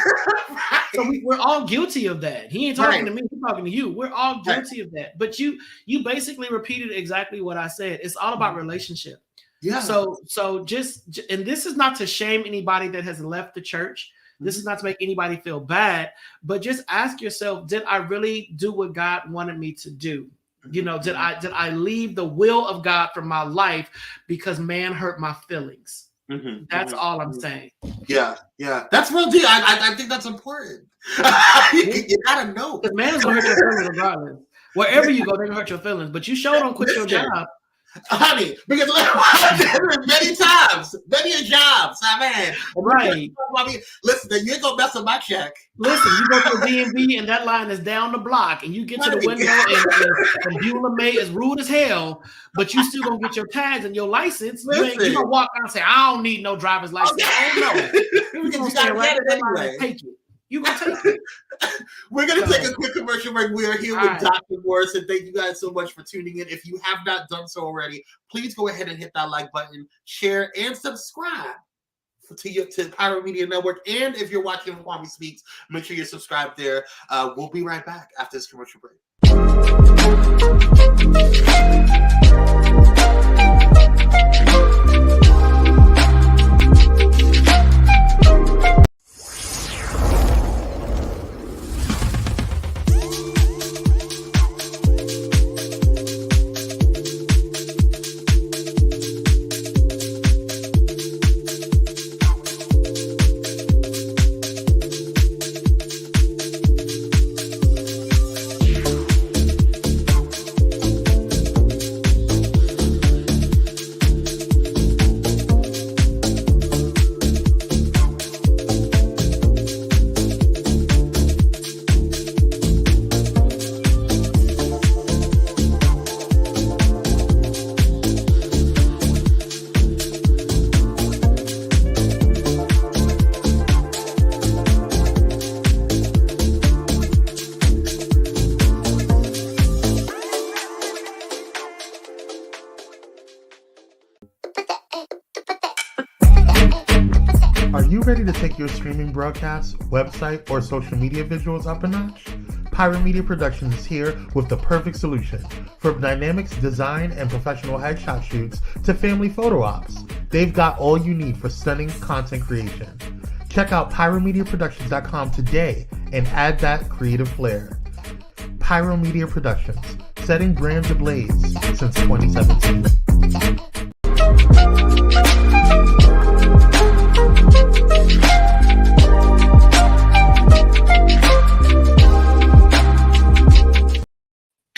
So we're all guilty of that. He ain't talking to me. He's talking to you. We're all guilty of that. But you basically repeated exactly what I said. It's all about relationship. Yeah. So just, and this is not to shame anybody that has left the church. This is not to make anybody feel bad. But just ask yourself, did I really do what God wanted me to do? You know, did I leave the will of God from my life because man hurt my feelings? That's all I'm saying. Yeah. That's real deep. I think that's important. You gotta know. Because man is gonna hurt your feelings regardless. Wherever you go, they're gonna hurt your feelings. But you sure don't quit your job. Honey, because many times, many jobs, man. Right. Listen, you ain't gonna mess up my check. Listen, you go to the DMV and that line is down the block, and you get to the window and Beulah May is rude as hell, but you still gonna get your tags and your license. You gonna walk out and say, "I don't need no driver's license." Oh no, you gonna stay right there anyway. And take it. You gonna take it. We're gonna take a quick commercial break. We are here with Dr. Morrison. Thank you guys so much for tuning in. If you have not done so already, please go ahead and hit that like button, share, and subscribe to Pyro Media Network. And if you're watching Kwame Speaks, make sure you're subscribed there. We'll be right back after this commercial break. Are you ready to take your streaming broadcasts, website, or social media visuals up a notch? Pyro Media Productions is here with the perfect solution. From dynamics, design, and professional headshot shoots to family photo ops, they've got all you need for stunning content creation. Check out pyromediaproductions.com today and add that creative flair. Pyro Media Productions, setting brands ablaze since 2017.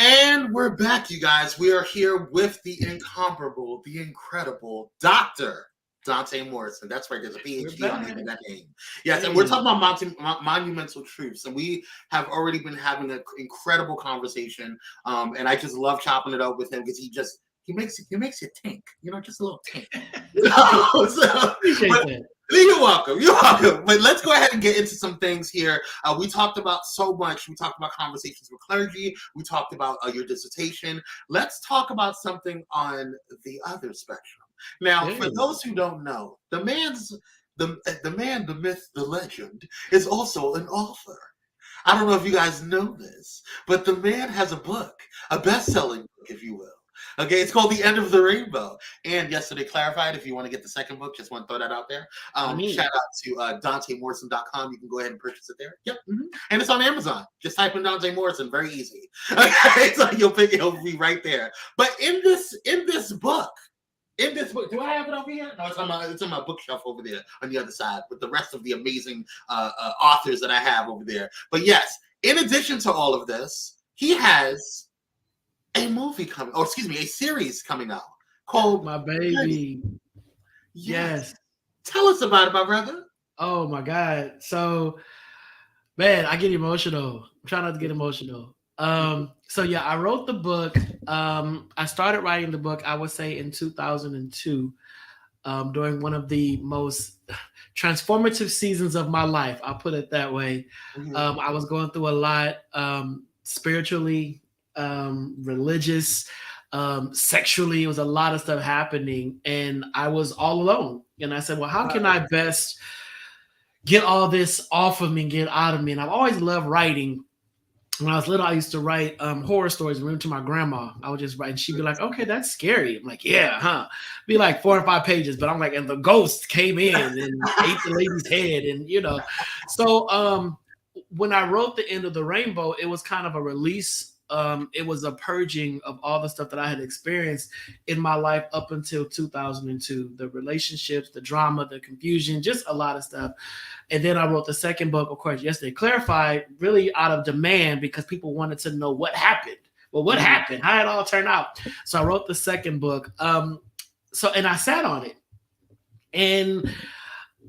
And we're back, you guys. We are here with the incomparable, the incredible Dr. Donta Morrison. That's right. There's a PhD on that name. Yes, and we're talking about monumental truths, and we have already been having an incredible conversation. And I just love chopping it up with him because he makes it think, just a little think. Appreciate that. You're welcome. But let's go ahead and get into some things here. We talked about so much. We talked about conversations with clergy. We talked about your dissertation. Let's talk about something on the other spectrum. Now, for those who don't know, the man, the myth, the legend is also an author. I don't know if you guys know this, but the man has a book, a best-selling book, if you will. Okay, it's called The End of the Rainbow. And yesterday clarified, if you want to get the second book, just want to throw that out there. Shout out to DontaMorrison.com. You can go ahead and purchase it there. Yep. Mm-hmm. And it's on Amazon. Just type in Donta Morrison. Very easy. Okay, so it'll be right there. But in this book, do I have it over here? No, it's on my bookshelf over there on the other side with the rest of the amazing authors that I have over there. But yes, in addition to all of this, he has a series coming out called My Baby. Yes. Tell us about it, my brother. Oh my God. So, man, I get emotional. I'm trying not to get emotional. So yeah, I wrote the book. I started writing the book, I would say, in 2002, during one of the most transformative seasons of my life. I'll put it that way. Mm-hmm. I was going through a lot, spiritually, religious, sexually. It was a lot of stuff happening, and I was all alone. And I said, well, how can I best get all this off of me and get out of me? And I've always loved writing. When I was little, I used to write horror stories and read them to my grandma. I would just write, and she'd be like, okay, that's scary. I'm like, yeah, huh? Be like 4 or 5 pages, but I'm like, and the ghost came in and ate the lady's head, and So when I wrote The End of the Rainbow, it was kind of a release. It was a purging of all the stuff that I had experienced in my life up until 2002, the relationships, the drama, the confusion, just a lot of stuff. And then I wrote the second book, of course, yesterday clarified, really out of demand because people wanted to know what happened. Well, what happened? How it all turned out. So I wrote the second book. And I sat on it. And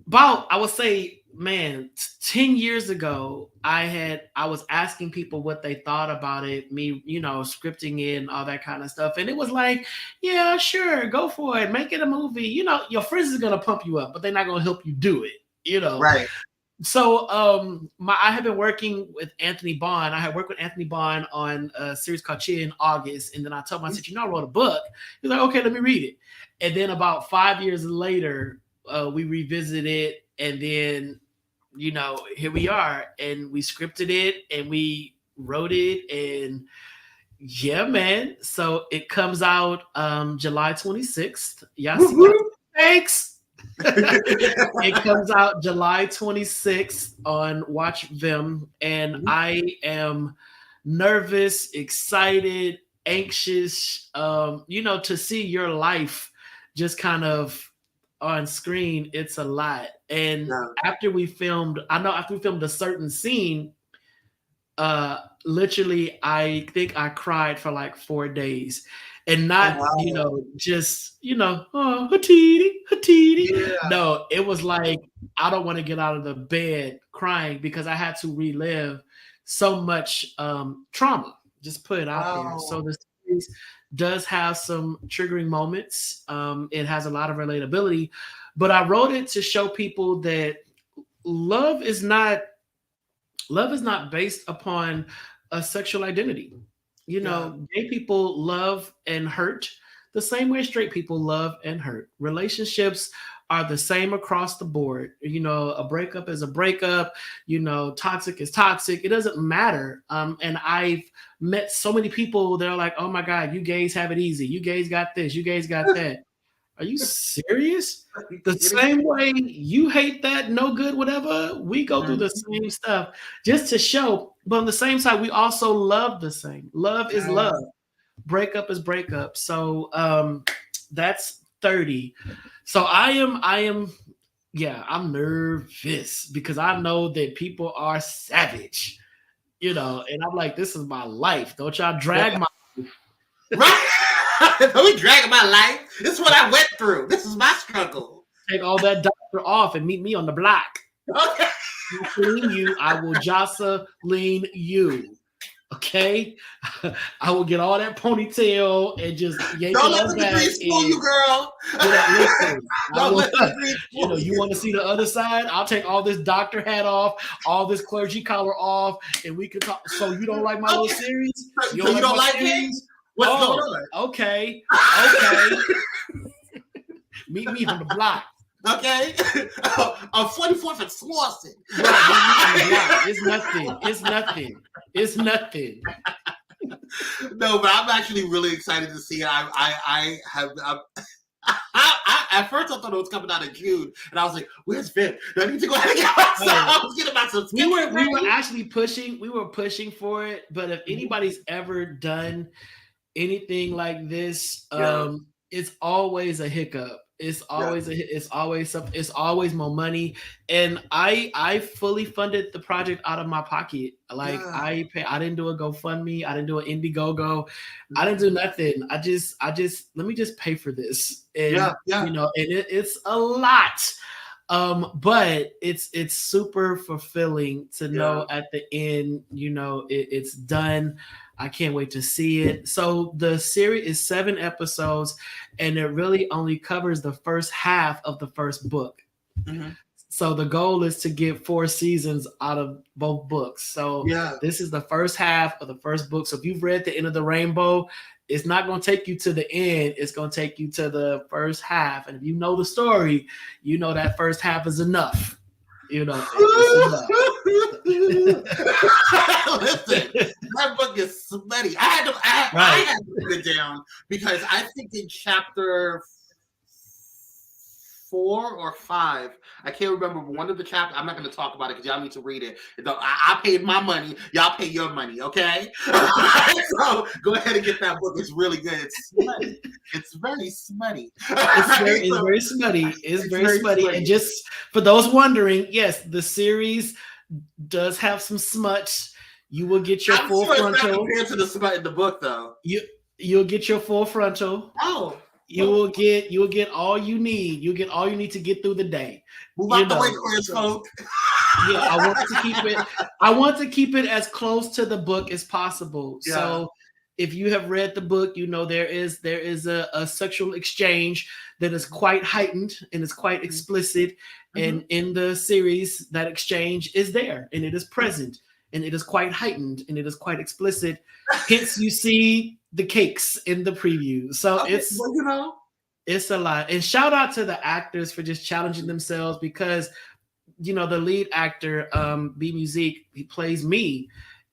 about, I would say, man, 10 years ago, I was asking people what they thought about it, me, scripting it and all that kind of stuff. And it was like, yeah, sure, go for it. Make it a movie. Your friends is going to pump you up, but they're not going to help you do it, Right. So I have been working with Anthony Bond. I had worked with Anthony Bond on a series called Chia in August. And then I told him, I said, I wrote a book. He was like, okay, let me read it. And then about 5 years later, we revisited it. And then, here we are, and we scripted it and we wrote it, and yeah, man. So it comes out July 26th. Yes, thanks. It comes out July 26th on Watch Vim, and I am nervous, excited, anxious, to see your life just kind of on screen. It's a lot. And after we filmed a certain scene, literally, I think I cried for like 4 days. And not, just, oh, Hatiti. Yeah. No, it was like, I don't want to get out of the bed crying because I had to relive so much trauma, just put it out there. So the series does have some triggering moments. It has a lot of relatability, but I wrote it to show people that love is not based upon a sexual identity. Gay people love and hurt the same way straight people love and hurt. Relationships are the same across the board. A breakup is a breakup, toxic is toxic. It doesn't matter. And I've met so many people that are like, oh my God, you gays have it easy. You gays got this, you gays got that. Are you serious? The same way you hate that, no good, whatever, we go through the same stuff just to show. But on the same side, we also love the same. Love is love. Breakup is breakup. So that's 30. So I'm nervous because I know that people are savage, and I'm like, this is my life. Don't y'all drag my life. Right? Don't be dragging my life. This is what I went through. This is my struggle. Take all that doctor off and meet me on the block. Okay. I will Jocelyn you. Okay, I will get all that ponytail and just yank don't it let on the back. degrees fool you, girl. Don't let the degrees fool you. You want to see the other side? I'll take all this doctor hat off, all this clergy collar off, and we can talk. So you don't like my little series? You don't like things? What's going on? Okay. Meet me on the block. Okay, on 44th and Slauson. Right, it's nothing. It's nothing. It's nothing. No, but I'm actually really excited to see it. At first I thought it was coming out in June, and I was like, "Where's Vin? Do I need to go ahead and get myself?" I was getting my subscription. We were actually pushing. We were pushing for it, but if anybody's ever done anything like this, it's always a hiccup. It's always it's always more money. And I fully funded the project out of my pocket. Like I didn't do a GoFundMe, I didn't do an Indiegogo, I didn't do nothing. I just let me just pay for this. And you know, and it's a lot. But it's super fulfilling to know at the end, you know, it's done. I can't wait to see it. So the series is 7 episodes, and it really only covers the first half of the first book. Mm-hmm. So the goal is to get 4 seasons out of both books. So this is the first half of the first book. So if you've read The End of the Rainbow, it's not going to take you to the end. It's going to take you to the first half. And if you know the story, you know that first half is enough. You know, listen, that book is sweaty. I had to put it down because I think in chapter 4 or 5, I can't remember, but one of the chapters, I'm not going to talk about it because y'all need to read it. I paid my money, y'all pay your money, okay? So go ahead and get that book. It's really good. It's smutty. It's very smutty. It's very smutty. It's very smutty. And just for those wondering, yes, the series does have some smut. You will get your full frontal. It's not compared to the smut in the book, though. You'll get your full frontal. Oh. You'll get all you need. You'll get all you need to get through the day. Move out the way, Chris, folk. Yeah, I want to keep it as close to the book as possible. Yeah. So if you have read the book, you know there is a sexual exchange that is quite heightened and is quite explicit. Mm-hmm. And in the series, that exchange is there and it is present and it is quite heightened and it is quite explicit. Hence, you see the cakes in the preview. So it's a lot. And shout out to the actors for just challenging themselves because, you know, the lead actor, B Musique, he plays me.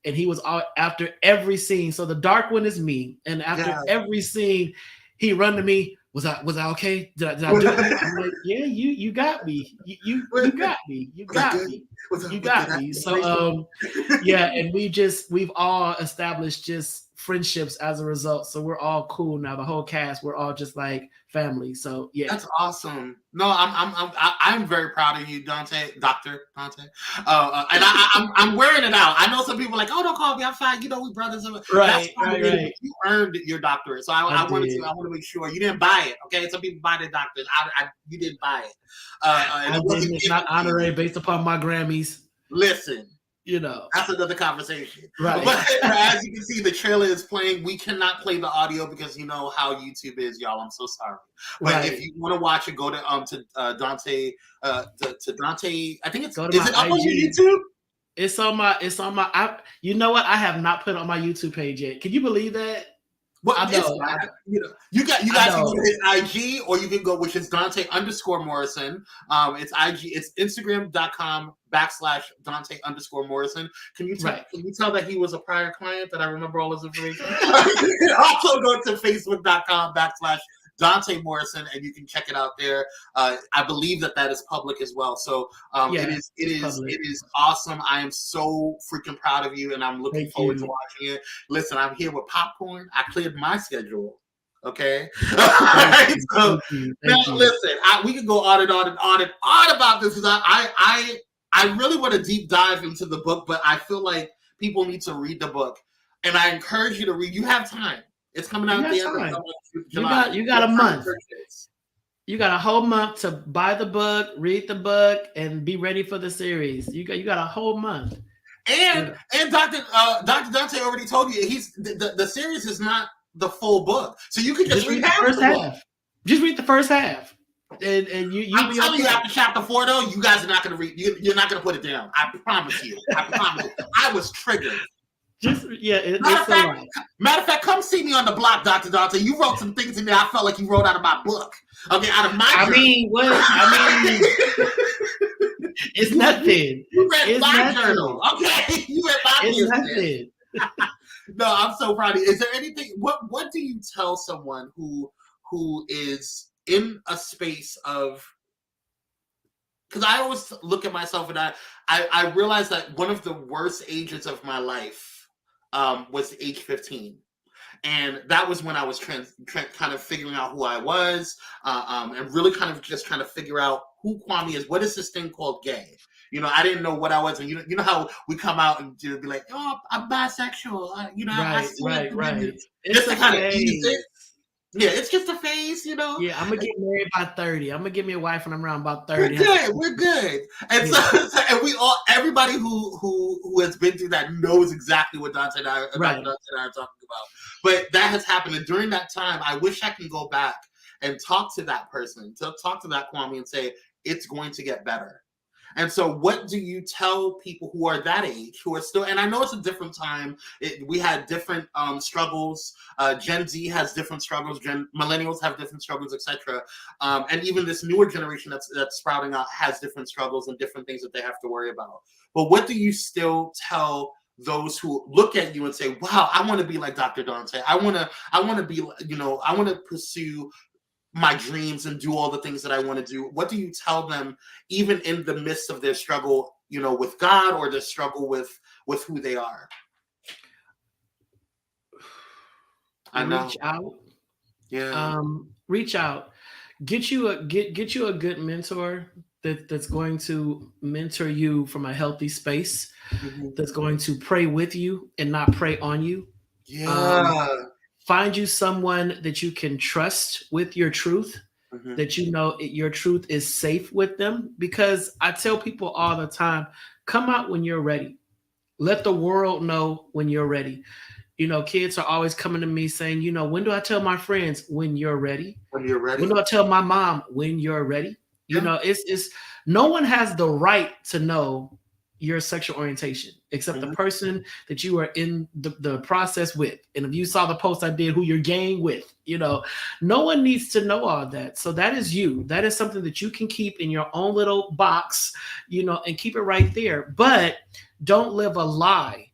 And he was all after every scene. So the dark one is me. And after every scene, he run to me. Was I okay? Did I do it? I'm like, yeah, you got me. You got me. You got me. You got me. So and we've all established just friendships as a result. So we're all cool now. The whole cast, we're all just like family. So yeah, that's awesome. No, I'm very proud of you, Dr. Donta. And I'm wearing it out. I know some people are like, oh, don't call me. I'm fine. You know, we brothers. Right. You earned your doctorate, so I want to make sure you didn't buy it. Okay, some people buy their doctors. You didn't buy it. It's not honorary based upon my Grammys. Listen. You know, that's another conversation. Right. But as you can see, the trailer is playing. We cannot play the audio because you know how YouTube is, y'all. I'm so sorry. But if you want to watch it, go to Donta. To Donta. I think it's up on your YouTube? It's on my. You know what? I have not put it on my YouTube page yet. Can you believe that? Well, I know. You guys can go to his IG, or you can go, which is Donta_Morrison. It's IG. It's Instagram.com/Donta_Morrison. Can you tell that he was a prior client? That I remember all his information. Also go to Facebook.com/Donta Morrison, and you can check it out there. I believe that is public as well. So it is awesome. I am so freaking proud of you, and I'm looking forward to watching it. Listen, I'm here with popcorn. I cleared my schedule. Okay. So now listen, we can go on and on and on and on about this because I really want to deep dive into the book, but I feel like people need to read the book, and I encourage you to read. You have time. It's coming out at the end of July. You got a month. You got a whole month to buy the book, read the book, and be ready for the series. You got a whole month. And Dr. Donta already told you the series is not the full book, so you can just read the first half. Just read the first half, and you. I'm telling you, after chapter 4, though, you guys are not going to read. You're not going to put it down. I promise you. I was triggered. Matter of fact, come see me on the block, Dr. Donta. You wrote some things in there I felt like you wrote out of my book. Okay, out of my journal. It's nothing. You read my journal. Okay, you read my It's nothing. No, I'm so proud of you. Is there anything, what do you tell someone who is in a space of, because I always look at myself and I realize that one of the worst ages of my life was age 15. And that was when I was kind of figuring out who I was and really kind of just trying to figure out who Kwame is. What is this thing called gay? You know, I didn't know what I was. And you know how we come out and be like, oh, I'm bisexual. Right. Just to kind of ease it. Yeah, it's just a phase, you know. Yeah, I'm gonna get married by 30. I'm gonna get me a wife when I'm around about 30. We're good. And so and we all, everybody who has been through that knows exactly what Donta and I are talking about. But that has happened, and during that time, I wish I can go back and talk to that person, to talk to that Kwame, and say it's going to get better. And so what do you tell people who are that age, who are still, and I know it's a different time. We had different struggles. Gen Z has different struggles. Millennials have different struggles, etc. And even this newer generation that's sprouting out has different struggles and different things that they have to worry about. But what do you still tell those who look at you and say, wow, I want to be like Dr. Donta. I want to be, you know, I want to pursue my dreams and do all the things that I want to do. What do you tell them, even in the midst of their struggle, you know, with God, or their struggle with who they are? I know. Reach out. Yeah. Reach out. Get you a good mentor that's going to mentor you from a healthy space. That's going to pray with you and not pray on you. Yeah. Find you someone that you can trust with your truth, that you know your truth is safe with them. Because I tell people all the time, come out when you're ready. Let the world know when you're ready. You know, kids are always coming to me saying, you know, when do I tell my friends? When you're ready. When you're ready. When do I tell my mom? When you're ready. You know, it's no one has the right to know your sexual orientation except the person that you are in the process with. And if you saw the post I did, who you're gaying with, you know, no one needs to know all that. So that is you. That is something that you can keep in your own little box, you know, and keep it right there. But don't live a lie,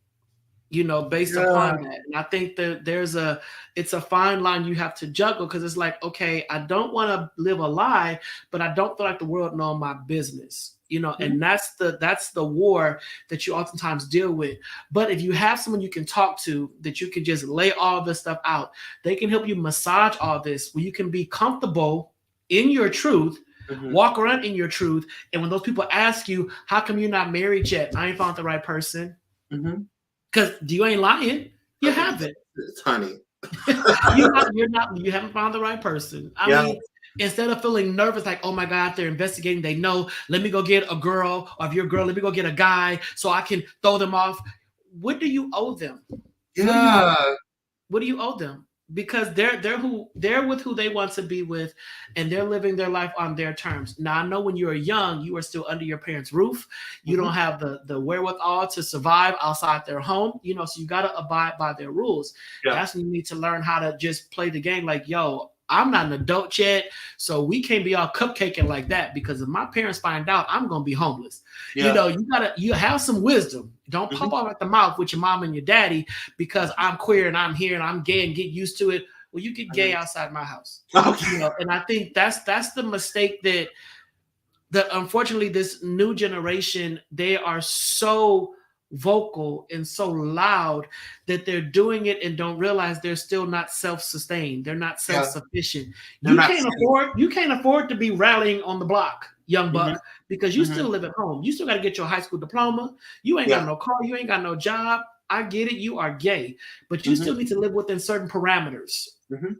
you know, based upon that. And I think that it's a fine line you have to juggle, because it's like, okay, I don't want to live a lie, but I don't feel like the world knows my business. You know, and that's the war that you oftentimes deal with. But if you have someone you can talk to, that you can just lay all this stuff out, they can help you massage all this, where you can be comfortable in your truth, walk around in your truth. And when those people ask you, how come you're not married yet? I ain't found the right person. Because you ain't lying. You haven't. It's honey. You haven't found the right person. I mean, instead of feeling nervous, like, oh my God, they're investigating, they know, let me go get a girl, or if you're a girl, let me go get a guy so I can throw them off. What do you owe them? What do you owe them? Because they're with who they want to be with, and they're living their life on their terms. Now, I know when you are young, you are still under your parents' roof. You don't have the wherewithal to survive outside their home, you know, so you got to abide by their rules. That's when you need to learn how to just play the game like, yo, I'm not an adult yet, so we can't be all cupcaking like that, because if my parents find out, I'm going to be homeless. You know, you have some wisdom. Don't pop off at the mouth with your mom and your daddy because I'm queer and I'm here and I'm gay and get used to it. Well, you get gay outside my house. You know, and I think that's the mistake that unfortunately this new generation, they are so vocal and so loud that they're doing it and don't realize they're still not self-sustained. They're not self-sufficient. You can't afford to be rallying on the block, young buck, because you still live at home. You still got to get your high school diploma. You ain't got no car. You ain't got no job. I get it. You are gay, but you still need to live within certain parameters.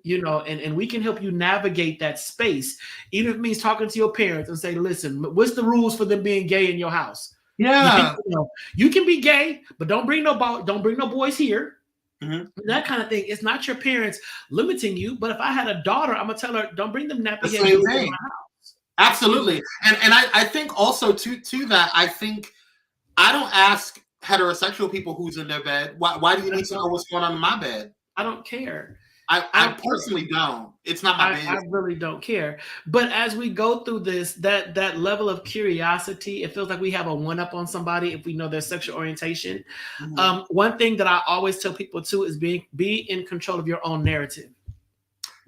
You know, and we can help you navigate that space, even if it means talking to your parents and say, listen, what's the rules for them being gay in your house? You know, you can be gay, but don't bring no boys here. That kind of thing. It's not your parents limiting you. But if I had a daughter, I'm gonna tell her, don't bring them nappy heads in my house. Absolutely. And I think also to that, I think I don't ask heterosexual people who's in their bed. Why do you need to know what's going on in my bed? I don't care. I personally don't. It's not my business. I really don't care. But as we go through this, that level of curiosity, it feels like we have a one-up on somebody if we know their sexual orientation. Mm-hmm. One thing that I always tell people too is be in control of your own narrative.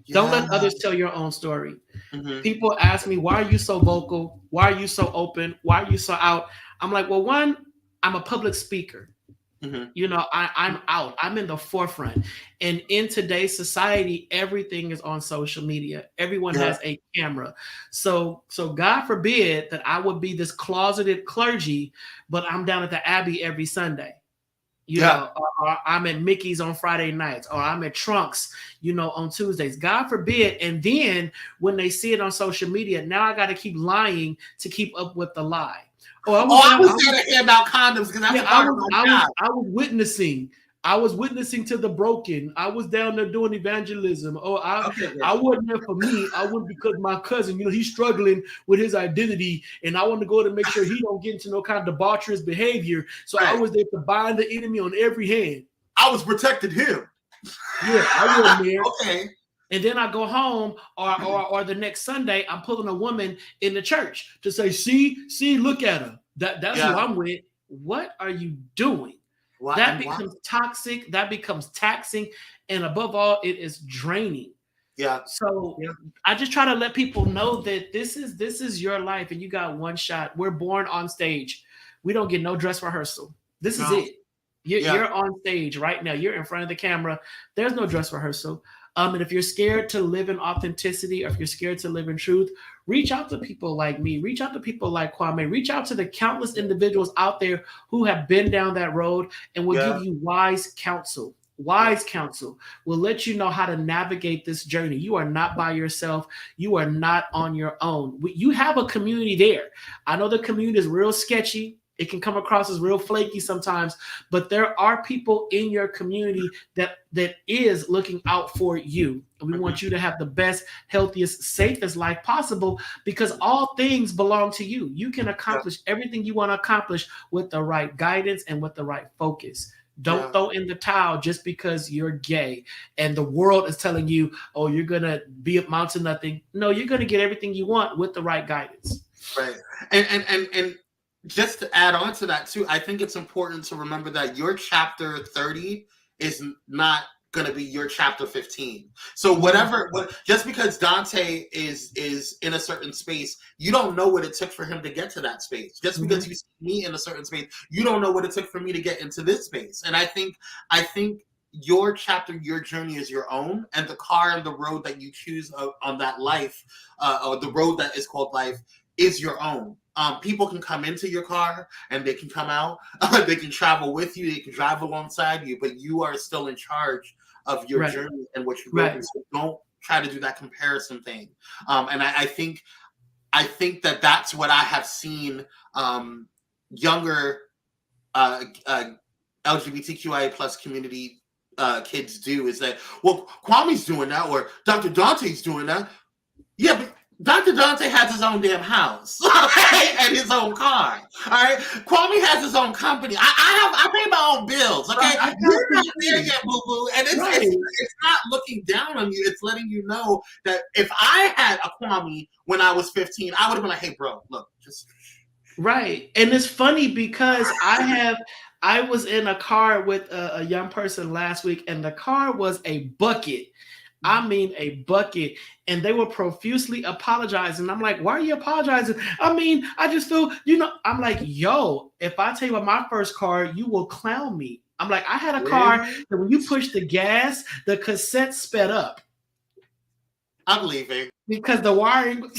Yeah. Don't let others tell your own story. Mm-hmm. People ask me, why are you so vocal? Why are you so open? Why are you so out? I'm like, well, one, I'm a public speaker. Mm-hmm. You know, I'm out. I'm in the forefront. And in today's society, everything is on social media. Everyone has a camera. So God forbid that I would be this closeted clergy, but I'm down at the Abbey every Sunday. You know, or I'm at Mickey's on Friday nights, or I'm at Trunks, you know, on Tuesdays. God forbid. And then when they see it on social media, now I got to keep lying to keep up with the lie. I was there to hand out condoms because I was witnessing. I was witnessing to the broken. I was down there doing evangelism. I wasn't there for me. I went because my cousin, you know, he's struggling with his identity, and I want to go to make sure he don't get into no kind of debaucherous behavior. So I was there to bind the enemy on every hand. I was protecting him. Yeah, I was there. Okay. And then I go home, or the next Sunday, I'm pulling a woman in the church to say, see, look at her. That's who I'm with. What are you doing? That becomes toxic. That becomes taxing. And above all, it is draining. Yeah. So I just try to let people know that this is your life and you got one shot. We're born on stage. We don't get no dress rehearsal. This is it. You're on stage right now. You're in front of the camera. There's no dress rehearsal. And if you're scared to live in authenticity, or if you're scared to live in truth, reach out to people like me. Reach out to people like Kwame. Reach out to the countless individuals out there who have been down that road and will give you wise counsel. Wise counsel will let you know how to navigate this journey. You are not by yourself. You are not on your own. You have a community there. I know the community is real sketchy. It can come across as real flaky sometimes, but there are people in your community that is looking out for you. And we want you to have the best, healthiest, safest life possible, because all things belong to you. You can accomplish everything you want to accomplish with the right guidance and with the right focus. Don't throw in the towel just because you're gay and the world is telling you, oh, you're going to be amount to nothing. No, you're going to get everything you want with the right guidance. Right. And just to add on to that too, I think it's important to remember that your chapter 30 is not going to be your chapter 15. So just because Donta is in a certain space, you don't know what it took for him to get to that space. Just because you see me in a certain space, you don't know what it took for me to get into this space. And I think your chapter, your journey is your own, and the car and the road that you choose on that life, or the road that is called life, is your own. People can come into your car and they can come out. They can travel with you. They can drive alongside you, but you are still in charge of your journey and what you go through. So don't try to do that comparison thing. And I think that's what I have seen younger LGBTQIA plus community kids do, is that, well, Kwame's doing that, or Dr. Donta's doing that. Yeah, but Dr. Donta has his own damn house, and his own car. All right, Kwame has his own company. I pay my own bills. Okay, you're not there yet, boo boo. And it's not looking down on you. It's letting you know that if I had a Kwame when I was 15, I would have been like, hey, bro, look, just right. And it's funny because I was in a car with a young person last week, and the car was a bucket. I mean, a bucket. And they were profusely apologizing. I'm like, why are you apologizing? I mean, I just feel, I'm like, yo, if I tell you about my first car, you will clown me. I'm like, I had a car that when you push the gas, the cassette sped up. I'm leaving. Because the wiring...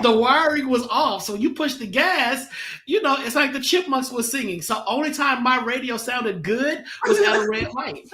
the wiring was off. So you push the gas, it's like the Chipmunks was singing. So only time my radio sounded good was at a red light.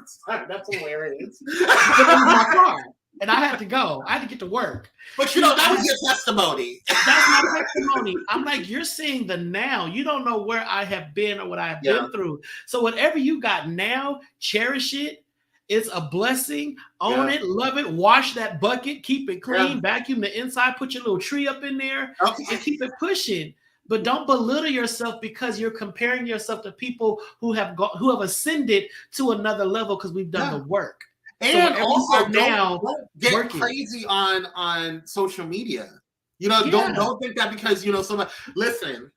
Sorry, that's hilarious. But that was my car. And I had to go. I had to get to work. But that was your testimony. That's my testimony. I'm like, you're seeing the now. You don't know where I have been or what I have been through. So whatever you got now, cherish it. It's a blessing. Own it, love it. Wash that bucket, keep it clean, vacuum the inside, put your little tree up in there, and keep it pushing. But don't belittle yourself because you're comparing yourself to people who have ascended to another level because we've done the work. And so also, don't get crazy on social media. Don't think that because somebody. Listen,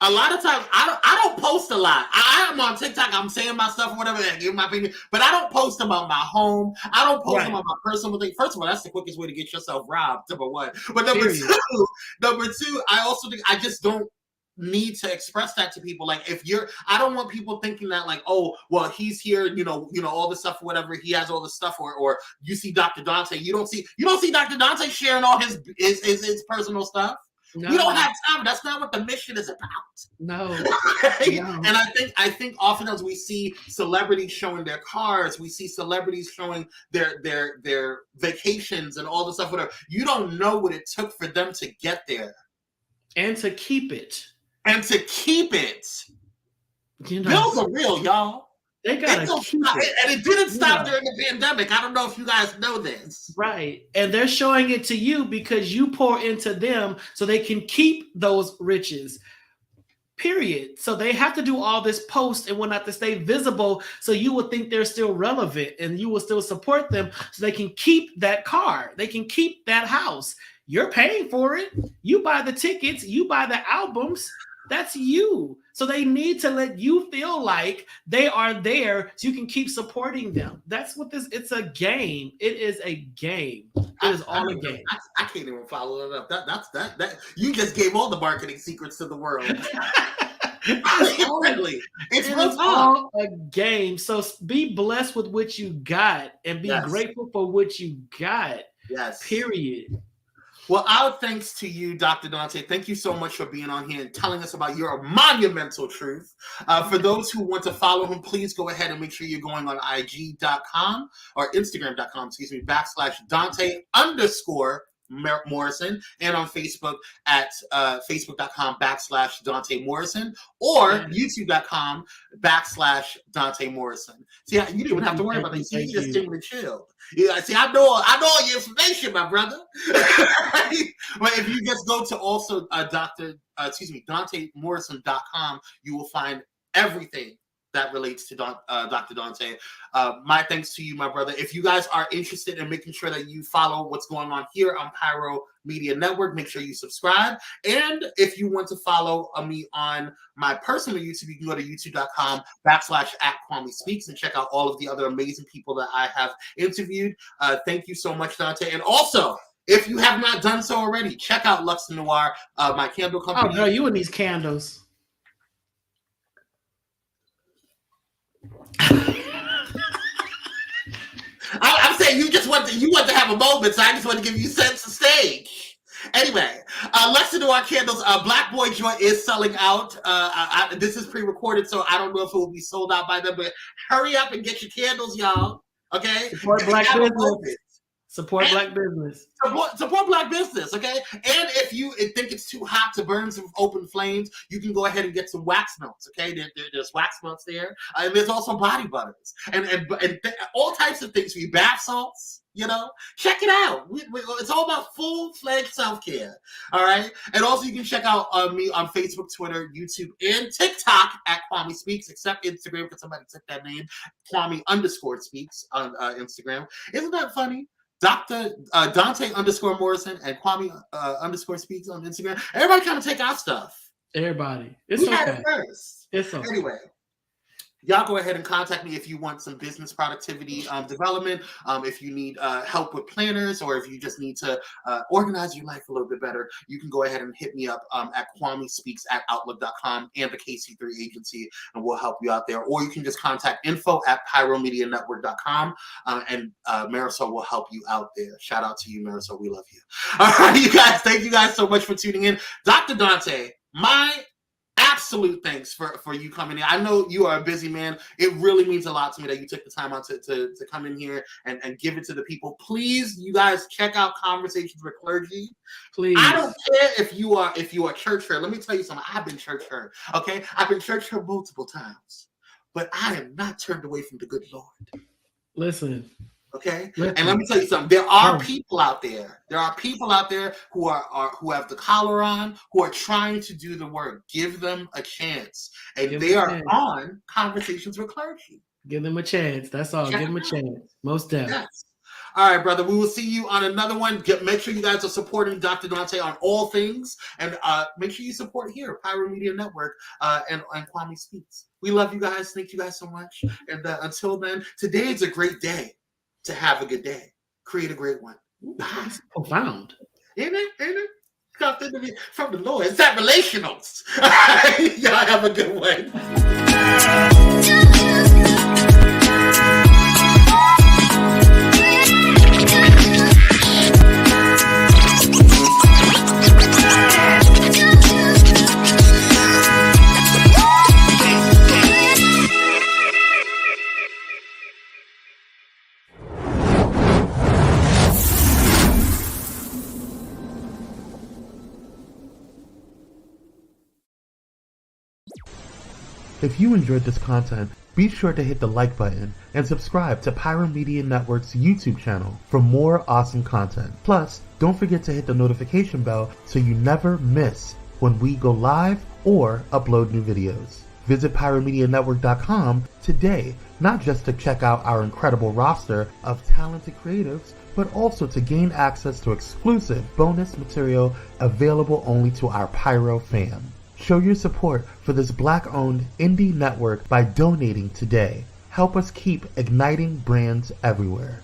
a lot of times I don't post a lot. I am on TikTok. I'm saying my stuff or whatever, and give my opinion, but I don't post about my home. I don't post about my personal thing. First of all, that's the quickest way to get yourself robbed. Number one, but number two, I also think I just don't need to express that to people. Like I don't want people thinking that like, oh, well, he's here, all this stuff, or whatever. He has all this stuff, or you see Dr. Donta. You don't see Dr. Donta sharing all his personal stuff. No. We don't have time. That's not what the mission is about. No. And I think oftentimes we see celebrities showing their cars. We see celebrities showing their vacations and all the stuff, whatever. You don't know what it took for them to get there. And to keep it. Bills are real, y'all. They gotta keep it. And it didn't stop during the pandemic. I don't know if you guys know this. Right. And they're showing it to you because you pour into them so they can keep those riches. Period. So they have to do all this post and whatnot to stay visible so you will think they're still relevant and you will still support them so they can keep that car. They can keep that house. You're paying for it. You buy the tickets. You buy the albums. That's you. So they need to let you feel like they are there so you can keep supporting them. That's what it's a game. It is a game. It is all a game. I can't even follow it up. That you just gave all the marketing secrets to the world. It's all a game. So be blessed with what you got and be grateful for what you got. Yes. Period. Well, our thanks to you, Dr. Donta. Thank you so much for being on here and telling us about your monumental truth. For those who want to follow him, please go ahead and make sure you're going on IG.com or Instagram.com, Donta_Morrison, and on Facebook at Facebook.com/Donta Morrison or YouTube.com/Donta Morrison. See, you didn't even have to worry about that. You just didn't even chill. Yeah, see, I know all your information, my brother. But if you just go to also DontaMorrison.com, you will find everything that relates to Dr. Donta. My thanks to you, my brother. If you guys are interested in making sure that you follow what's going on here on Pyro Media Network, make sure you subscribe. And if you want to follow me on my personal YouTube, you can go to youtube.com/@Kwame Speaks and check out all of the other amazing people that I have interviewed. Thank you so much, Donta. And also, if you have not done so already, check out Lux Noir, my candle company. Oh, girl, you and these candles. I'm saying you want to have a moment, so I just want to give you sense of stage. Anyway, let's do our candles. Black Boy Joy is selling out. This is pre-recorded, so I don't know if it will be sold out by then, but hurry up and get your candles, y'all. Okay? Support Black business. Support Black business. Support Black business, okay? And if you think it's too hot to burn some open flames, you can go ahead and get some wax melts, okay? There's wax melts there. And there's also body butters and all types of things for you. Bath salts, check it out. It's all about full-fledged self-care, all right? And also you can check out me on Facebook, Twitter, YouTube, and TikTok at Kwame Speaks, except Instagram because somebody took that name, Kwame_Speaks on Instagram. Isn't that funny? Dr. Donta_Morrison and Kwame_Speaks on Instagram. Everybody kind of take our stuff. Everybody. It's we okay. had it first. It's okay. Anyway, y'all go ahead and contact me if you want some business productivity development, if you need help with planners, or if you just need to organize your life a little bit better. You can go ahead and hit me up at KwameSpeaks@Outlook.com and the KC3 Agency, and we'll help you out there. Or you can just contact info@PyroMediaNetwork.com, and Marisol will help you out there. Shout out to you, Marisol. We love you. All right, you guys. Thank you guys so much for tuning in. Dr. Donta, my absolute thanks for you coming in. I know you are a busy man. It really means a lot to me that you took the time out to come in here and give it to the people. Please, you guys, check out Conversations with Clergy. Please. I don't care if you are church hurt. Let me tell you something. I've been church hurt. Okay, I've been church hurt multiple times, but I am not turned away from the good Lord. Listen, Okay, Listen. and let me tell you something. There are people out there. There are people out there who are who have the collar on, who are trying to do the work. Give them a chance, and they are on Conversations with Clergy. Give them a chance. That's all. Give them a chance. Most definitely. Yes. All right, brother. We will see you on another one. Make sure you guys are supporting Dr. Donta on all things, and make sure you support here, Pyro Media Network, and Kwame Speaks. We love you guys. Thank you guys so much. And until then, today is a great day to have a good day. Create a great one. That's profound. Ain't it? Ain't it? Something to be from the Lord. It's that relationals. Y'all have a good one. If you enjoyed this content, be sure to hit the like button and subscribe to Pyro Media Network's YouTube channel for more awesome content. Plus, don't forget to hit the notification bell so you never miss when we go live or upload new videos. Visit pyromedianetwork.com today, not just to check out our incredible roster of talented creatives, but also to gain access to exclusive bonus material available only to our Pyro fam. Show your support for this Black-owned indie network by donating today. Help us keep igniting brands everywhere.